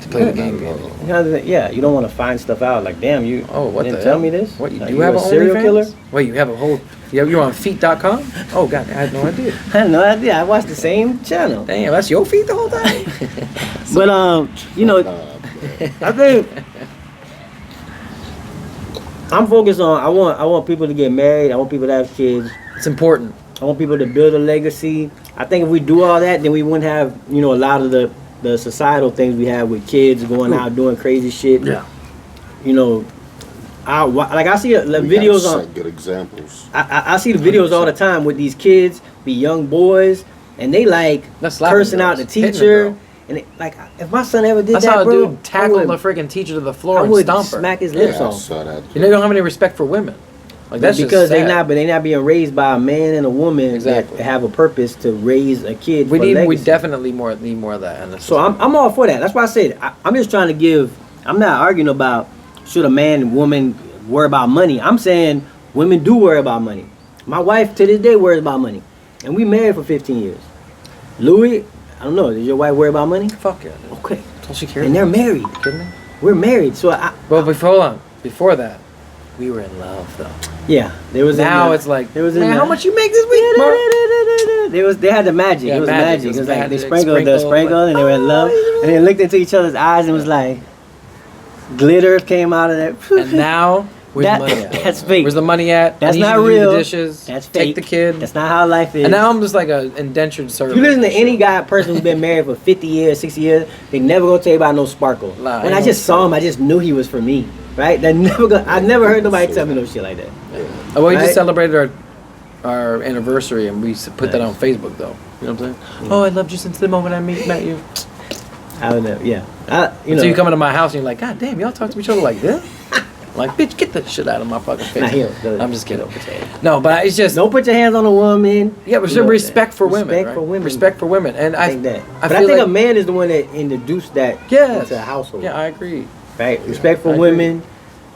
To play the game. You know, yeah, you don't want to find stuff out. Like, damn, you Oh, what didn't the tell hell? me this. What you Like, do? You have a a serial OnlyFans? killer? Wait, you have a whole? You're on feet.com? Oh god, I had no idea. I had no idea. I watched the same channel. Damn, that's your feet the whole time. But you know, I think I'm focused on. I want people to get married. I want people to have kids. It's important. I want people to build a legacy. I think if we do all that, then we wouldn't have, you know, a lot of the societal things we have with kids going out doing crazy shit. Yeah. You know, I see the We videos gotta on. set good examples. I see the videos all the time with these kids, be young boys, and they like That's slapping cursing out the girls, hitting a teacher. girl. And it, like, if my son ever did That's that, how a bro, dude tackled I the would, freaking teacher to the I floor and would stomp her. smack his lips Yeah, I off. saw that. You know, they don't have any respect for women. Like that's Because just sad. they not being raised by a man and a woman Exactly. that have a purpose to raise a kid. We for need. We legacy. definitely need more of that. In this So I'm all for that. That's why I said I'm just trying to give. I'm not arguing about should a man and woman worry about money. I'm saying women do worry about money. My wife to this day worries about money, and we married for 15 years. Louis, I don't know. Does your wife worry about money? Fuck yeah. Okay, Don't she care? and they're married. You kidding me? We're married. So Well, hold on. Before that, we were in love though. yeah, there was. Now it's like, there was. man, how much you make this week, bro? They had the magic. Yeah, it was magic. magic. It It was was like they magic. sprinkled the Sprinkle, sprinkle, like, and they were in love, and they looked into each other's eyes and was like, glitter came out of that. And now, where's the money at? That's fake. Where's the money at? That's I need not you to do real. the dishes. That's fake. Take the kid. That's not how life is. And now I'm just like a indentured servant. if you listen to any person who's been married for 50 years, 60 years, they never gonna tell you about no sparkle. Nah, when ain't I no just saw him, I just knew he was for me. Right? I never heard nobody tell me no shit like that. Oh, well, we Right? just celebrated our anniversary and we put that on Facebook though. You know what I'm saying? Oh, I loved you since the moment I met you. I would never. Yeah. So you come into my house and you're like, God damn, y'all talk to each other like this? Like, bitch, get that shit out of my fucking face. Nah, I'm just kidding. No, but it's just don't put your hands on a woman. Yeah, but respect for women. Respect right? for women. Respect for women, and I think that. I think like, a man is the one that introduced that into a household. Yeah, I agree. Right, respect for women.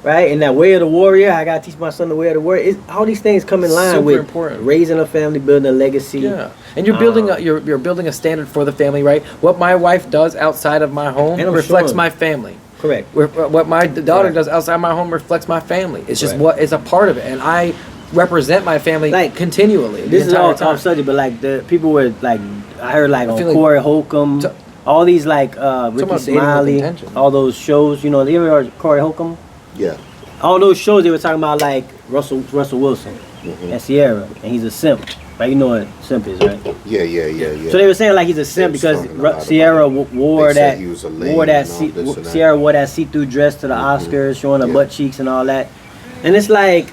Right, and that way of the warrior. I gotta teach my son the way of the warrior. All these things come in line with important. Raising a family, building a legacy. Yeah, and you're building you're building a standard for the family, right? What my wife does outside of my home reflects my family. Correct. What my daughter does outside my home reflects my family. It's just what is a part of it, and I represent my family continually. This is all off subject, but like the people were like, I heard like on Corey Holcomb, all these like Ricky Smiley, all those shows. You know, you ever heard Corey Holcomb? Yeah. All those shows they were talking about like Russell Wilson and Sierra, and he's a simp. Like you know what simp is, right? Yeah. So they were saying like he's a simp because Sierra wore that Sierra wore that see-through dress to the Oscars, showing her butt cheeks and all that. And it's like,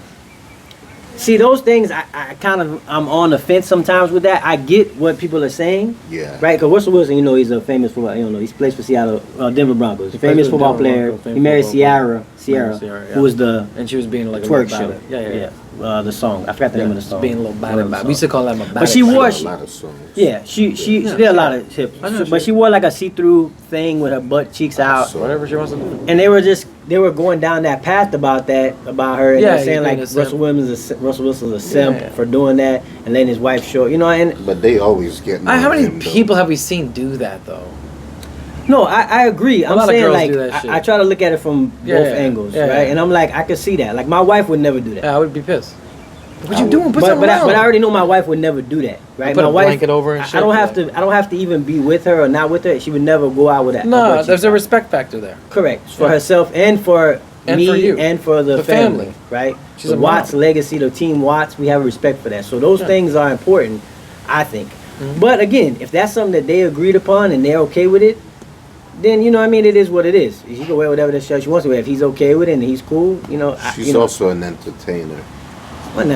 see those things. I'm on the fence sometimes with that. I get what people are saying. Yeah. Right. Because Russell Wilson, you know, he's a famous football. You know, he plays for Seattle, Denver Broncos. Famous football player. He married Sierra, who was and she was being like a twerk show. Yeah. The song. I forgot the name of the song. Being a little bad. We used to call that a bad. But she wore. A lot of songs. Yeah, she did a lot of hips. But she wore like a see-through thing with her butt cheeks out. Whatever she wants to do. And they were going down that path about her, and they're saying like Russell Wilson's a simp for doing that and letting his wife show. You know, and but they always get. How many people have we seen do that though? No, I agree. I'm saying like I try to look at it from both angles, right? Yeah. And I'm like, I could see that. Like my wife would never do that. Yeah, I would be pissed. What you doing? But I already know my wife would never do that, right? Put my a wife, blanket over and shit. I don't have to even be with her or not with her. She would never go out with that. No, there's a respect factor there. Correct, for herself and for me for you. and for the family, right? She's the Watts legacy, the team Watts. We have respect for that. So those things are important, I think. Mm-hmm. But again, if that's something that they agreed upon and they're okay with it, then you know, I mean, it is what it is. She can wear whatever the shirt she wants to wear. If he's okay with it and he's cool, you know. She's also an entertainer. Well,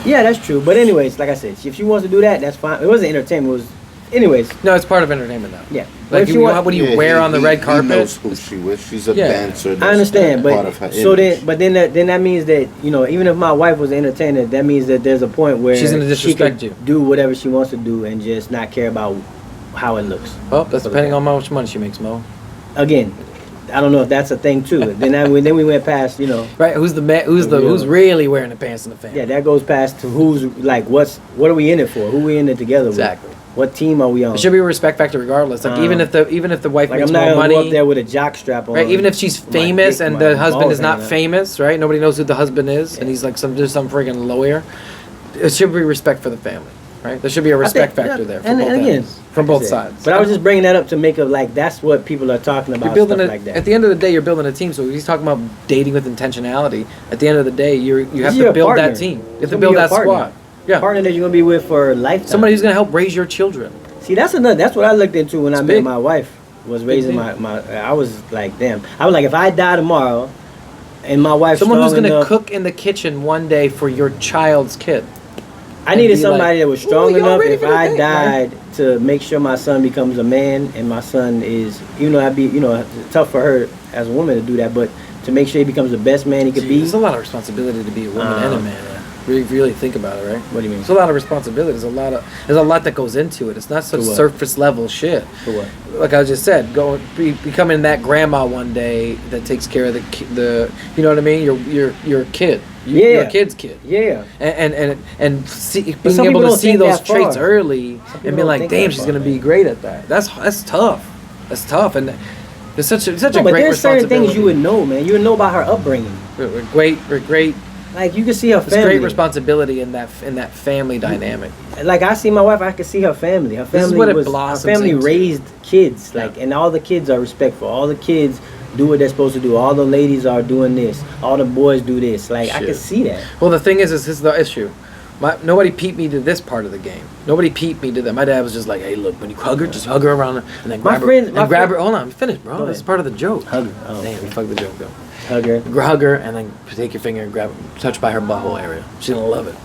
yeah, that's true. But anyways, like I said, if she wants to do that, that's fine. It wasn't entertainment. It was, anyways. No, it's part of entertainment now. Yeah. Like what do you wear on the red carpet? He knows who she is. She's a dancer. I understand, but part of her so image. then that means that, you know, even if my wife was an entertainer, that means that there's a point where she's gonna disrespect you. Do whatever she wants to do and just not care about how it looks. Well, that's depending on how much money she makes, Mo. Again, I don't know if that's a thing too. then we went past, you know. Right? Who's the man? Who's really wearing the pants in the family? Yeah, that goes past to who's like what are we in it for? Who we in it together exactly. with? What team are we on? It should be a respect factor regardless. Like even if the wife like makes I'm not more gonna money, go up there with a jock strap on. Right? Even if she's famous and the husband is not famous, right? Nobody knows who the husband is, and he's like some friggin' lawyer. It should be respect for the family. Right? There should be a respect factor there from both sides. But I was just bringing that up to make it like that's what people are talking about. You're building stuff like that. At the end of the day, you're building a team. So he's talking about dating with intentionality. At the end of the day, you have to build that team. You have to build that squad. Yeah, partner that you're gonna be with for lifetime. Somebody who's gonna help raise your children. See, that's what I looked into when I met my wife. Was raising my. I was like, damn. I was like, if I die tomorrow, and my wife's someone who's gonna cook in the kitchen one day for your child's kid. I needed somebody that was strong enough if I died to make sure my son becomes a man, and my son is, even though it's tough for her as a woman to do that, but to make sure he becomes the best man he could be. There's a lot of responsibility to be a woman and a man. Really think about it, right? What do you mean? It's a lot of responsibility. There's a lot that goes into it. It's not such surface level shit. For what? Like I just said, becoming that grandma one day that takes care of the you know what I mean? Your kid. Your kid's kid. Yeah. And being able to see those traits early and be like, damn, she's gonna be great at that. That's tough. That's tough. And there's such a great responsibility. But there's certain things you would know, man. You would know about her upbringing. We're great. Like you can see her family. There's great responsibility in that family dynamic. Like I see my wife, I can see her family. Her family raised kids, and all the kids are respectful. All the kids do what they're supposed to do. All the ladies are doing this. All the boys do this. Like I can see that. Well, the thing is this is the issue. Nobody peeped me to this part of the game. Nobody peeped me to that. My dad was just like, "Hey, look, when you hug her, just hug her around her, and then grab her. Hold on, finish, bro. This is part of the joke. Hug her. Oh, damn, you fucked the joke up. Hug her, and then take your finger and touch by her butthole area. She's gonna love it.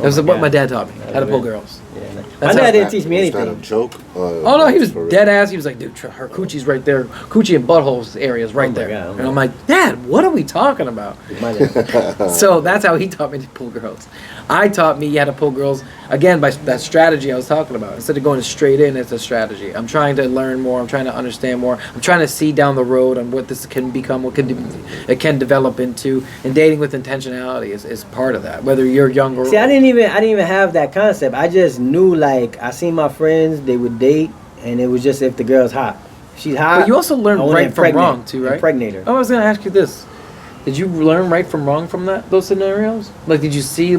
That was what my dad taught me, how to pull girls. Yeah, That's my how- dad didn't teach me Was that anything. a joke? Oh no, he was for real? dead ass. He was like, dude, her coochie's right there. Coochie and buttholes areas right Oh my there. God, And I'm like, Dad, what are we talking about? My dad. So that's how he taught me to pull girls. I taught me how to pull girls again by that strategy I was talking about. Instead of going straight in, it's a strategy. I'm trying to learn more. I'm trying to understand more. I'm trying to see down the road on what this can become, it can develop into. And dating with intentionality is part of that. Whether you're young or See, I didn't even have that concept. I just knew, like, I seen my friends, they would date, and it was just if the girl's hot. If she's hot. But you also learn I wanna right from impregnate- wrong too, right? Impregnate her. I was gonna ask you this: did you learn right from wrong from those scenarios? Like, did you see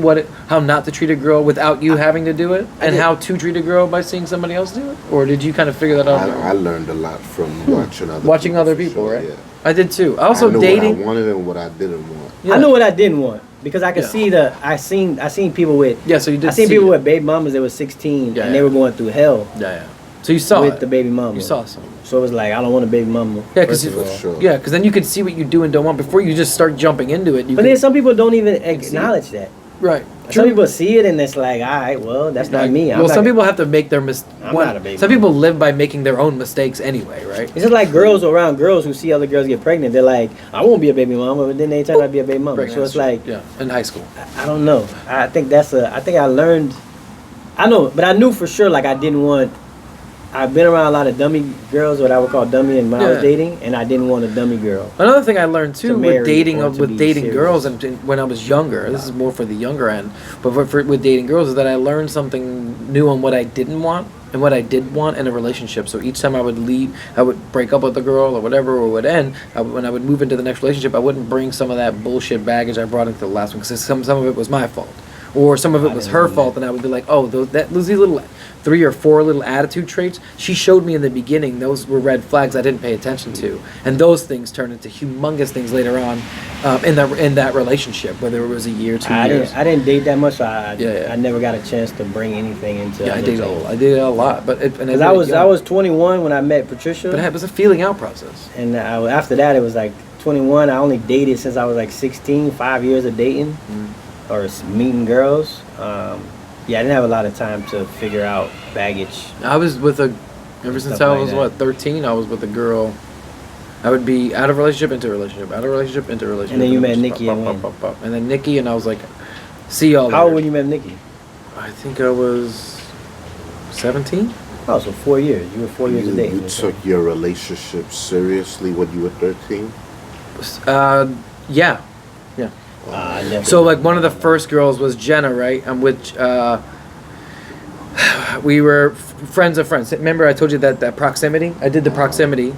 how not to treat a girl without you having to do it, and did. how to treat a girl by seeing somebody else do it, or did you kind of figure that out? I learned a lot from watching other Watching people, other for people, sure, right? Yeah. I did too. Also, I knew dating. what I wanted and what I didn't want. Yeah. I knew what I didn't want because I could Yeah. see I seen people with. Yeah, so you did. I seen see people it. with baby mamas that was 16 Yeah, and they yeah. were going through hell Yeah, yeah. So you saw with it. the baby mama. You saw some. So it was like, I don't want a baby mama. Yeah, because first of all. Sure. yeah, because then you can see what you do and don't want before you just start jumping into it. You But can, then some people don't even see it. acknowledge that. right. Some people see it and it's like, all right, well, that's not me. Well, some people have to make their mistakes. I'm not a baby Some mama. people live by making their own mistakes anyway, right? It's just like girls around girls who see other girls get pregnant. They're like, I won't be a baby mama, but then they turn out to be a baby mama. So it's like, yeah, in high school. I don't know. I think I learned. I know, but I knew for sure like I didn't want. I've been around a lot of dummy girls, what I would call dummy, and when I was Yeah. dating, and I didn't want a dummy girl. Another thing I learned too To marry with dating or to with be dating serious. girls and when I was younger. This is more for the younger end, but with dating girls is that I learned something new on what I didn't want and what I did want in a relationship. So each time I would break up with a girl or whatever, or would end. When I would move into the next relationship, I wouldn't bring some of that bullshit baggage I brought into the last one because some of it was my fault. Or some of it was her fault, and I would be like, "Oh, those little 3 or 4 little attitude traits she showed me in the beginning. Those were red flags I didn't pay attention to, and those things turned into humongous things later on in that relationship, whether it was a year, 2 years. I didn't date that much, so I Yeah. never got a chance to bring anything into. Yeah, I other dated things. I dated a lot, but Because I was 21 when I met Patricia, but it was a feeling out process. and after that it was like 21. I only dated since I was like 16. 5 years of dating or meeting girls. Yeah, I didn't have a lot of time to figure out baggage. I was with ever since Stuff I like was that. 13. I was with a girl. I would be out of relationship into relationship, out of relationship into relationship. And then you met just Nikki pop, and pop, when? pop, pop. And then Nikki, and I was like, see y'all How old later. when you met Nikki? I think I was 17. Oh, so 4 years. You were 4 years of dating. You took your relationship seriously when you were 13? Yeah. I never- So like one of the first girls was Jenna, right? And which we were friends of friends. Remember I told you that proximity? I did the proximity,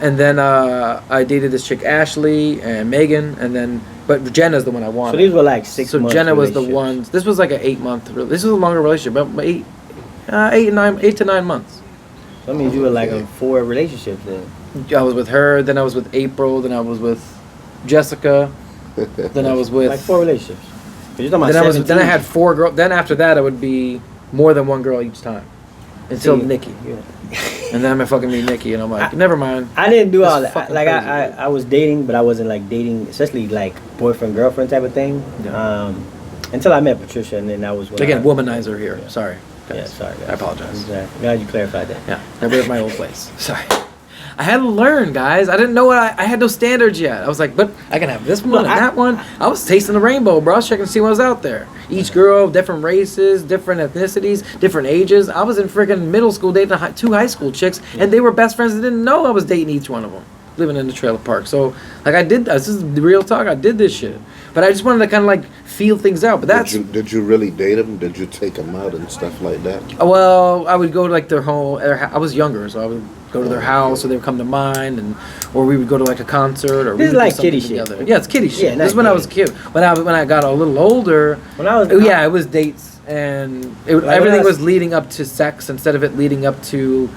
and then I dated this chick Ashley and Megan, and then but Jenna's the one I wanted. So these were like 6 So months. Jenna was the relationships. one. This was like an 8-month. This was a longer relationship, but 8 to 9 months. That means you were like in 4 relationships then. I was with her. Then I was with April. Then I was with Jessica. Then I was with. Like 4 relationships. 'Cause you're talking about Then I was. 17. Then I had 4 girls. Then after that, it would be more than one girl each time, until See, Nikki. yeah. And then I fucking meet Nikki, and I'm like, never mind. I didn't do That's all that. fucking Like crazy. I was dating, but I wasn't like dating, especially like boyfriend girlfriend type of thing. Yeah. Until I met Patricia, and then that was when Again, I, womanizer here. Yeah. Sorry. Yeah, guys. sorry. Guys. I apologize. Exactly. Glad you clarified that. Yeah, never at my old place. Sorry. I had to learn, guys. I didn't know what I had no standards yet. I was like, but I can have this one and that one. I was tasting the rainbow, bro. I was checking to see what was out there. Each girl, different races, different ethnicities, different ages. I was in freaking middle school dating 2 high school chicks, and they were best friends and didn't know I was dating each one of them, living in the trailer park. So, like, I did this is the real talk. I did this shit. But I just wanted to kind of, like, feel things out. But that's... Did you really date them? Did you take them out and stuff like that? Well, I would go to, like, their home. I was younger, so I would go to their house, or they would come to mine, or we would go to, like, a concert, or we This is would do like something kiddie shit. together. Yeah, it's kiddie shit. Yeah, This is not when I was a kiddie. kid. When I got a little older, When I was yeah, it was dates, and Like, everything when I was leading up to sex instead of it leading up to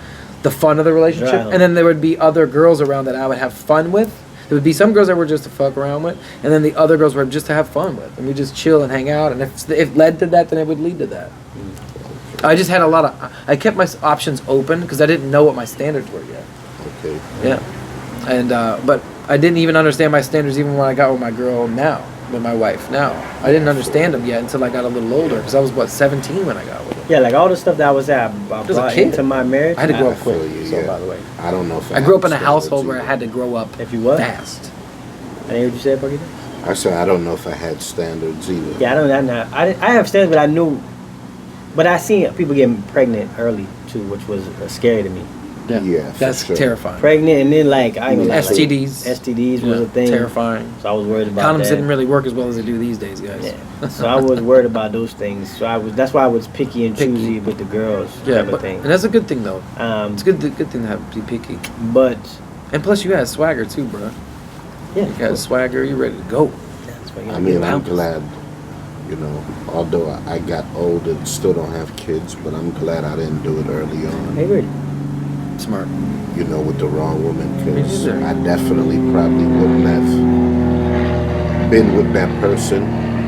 the fun of the relationship. Right. And then there would be other girls around that I would have fun with. There would be some girls that were just to fuck around with, and then the other girls were just to have fun with, and we just chill and hang out. And if it led to that, then it would lead to that. I just had I kept my options open because I didn't know what my standards were yet. Okay. Yeah, and but I didn't even understand my standards even when I got with my girl now. with my wife now. I didn't understand them yet until I got a little older, because I was, what, 17 when I got with her. Yeah, like all the stuff that I was at, I As a brought kid. into my marriage. I had to grow up feel quick, you, so yeah. by the way. I don't know if I grew up in a had household where I standards had to grow up If you what? fast. I didn't hear what you said, Parky. either. I said I don't know if I had standards either. Yeah, I have standards, but I knew. But I seen people getting pregnant early too, which was scary to me. Yeah, for That's sure. terrifying. Pregnant and then like I ain't gonna lie, like, STDs. STDs was Yeah, a thing. terrifying. So I was worried about Condoms that. didn't really work as well as they do these days, guys. Yeah. So I was worried about those things. So that's why I was picky and Picky. choosy with the girls. Yeah, type of but, thing. and that's a good thing though. It's good thing to have be picky. But And plus, you had swagger too, bro. yeah, You got swagger. You ready to go? that's what you I gotta mean, do. I'm glad, you know, although I got old and still don't have kids, but I'm glad I didn't do it early on, I agree. Smart. you know, with the wrong woman, because Me neither. I definitely probably wouldn't have been with that person,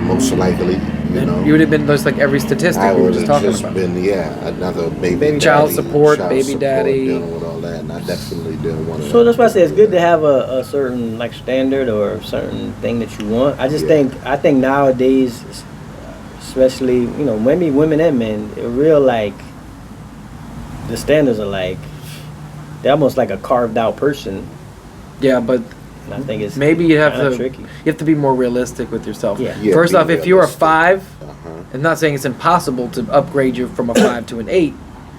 most likely, you And know. you would have been just like every statistic I we were would just have talking just about. been, another baby Baby child daddy, support, child baby daddy. dealing with all that, and I definitely didn't want to. So that's why I say it's good to have a certain like standard or a certain thing that you want. I just Yeah. think nowadays, especially maybe women and men, it real like the standards are like they're almost like a carved out person. Yeah, but And I think it's maybe you have kinda to tricky. you have to be more realistic with yourself. Yeah. Yeah, First be off, if you're a realistic. 5, Uh-huh. I'm not saying it's impossible to upgrade you from a 5 to an 8,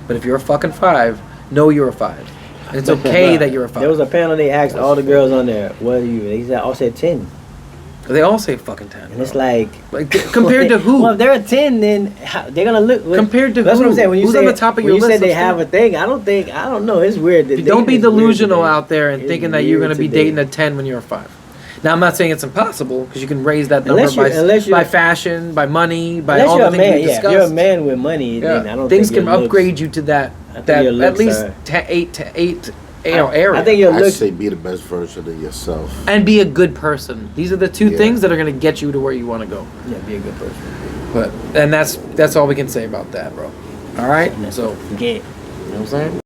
but if you're a fucking 5, know you're a 5. And it's okay that you're a 5. There was a panel they asked all the girls on there, "What are you?" They all said 10, They all say fucking 10. and it's bro. like compared to who? Well, if they're a 10, then they're gonna look. Compared to that's who? what I'm saying. When you Who's say on the top of when your you list said they of have a thing, I don't know. It's weird. That Don't be dating is weird delusional today. out there and It's thinking that you're weird going to be today. dating a 10 when you're a 5. Now, I'm not saying it's impossible, because you can raise that number Unless you're- by fashion, by money, by Unless all you're the a things man, we yeah. discussed. If you're a man with money, then I don't Things think can your looks- upgrade you to that I think that your at looks least are- 8 area. I think your I looks. say be the best version of yourself. And be a good person. These are the two Yeah. things that are going to get you to where you want to go. Yeah, be a good person. But and that's all we can say about that, bro. All right. So Yeah. you know what I'm saying?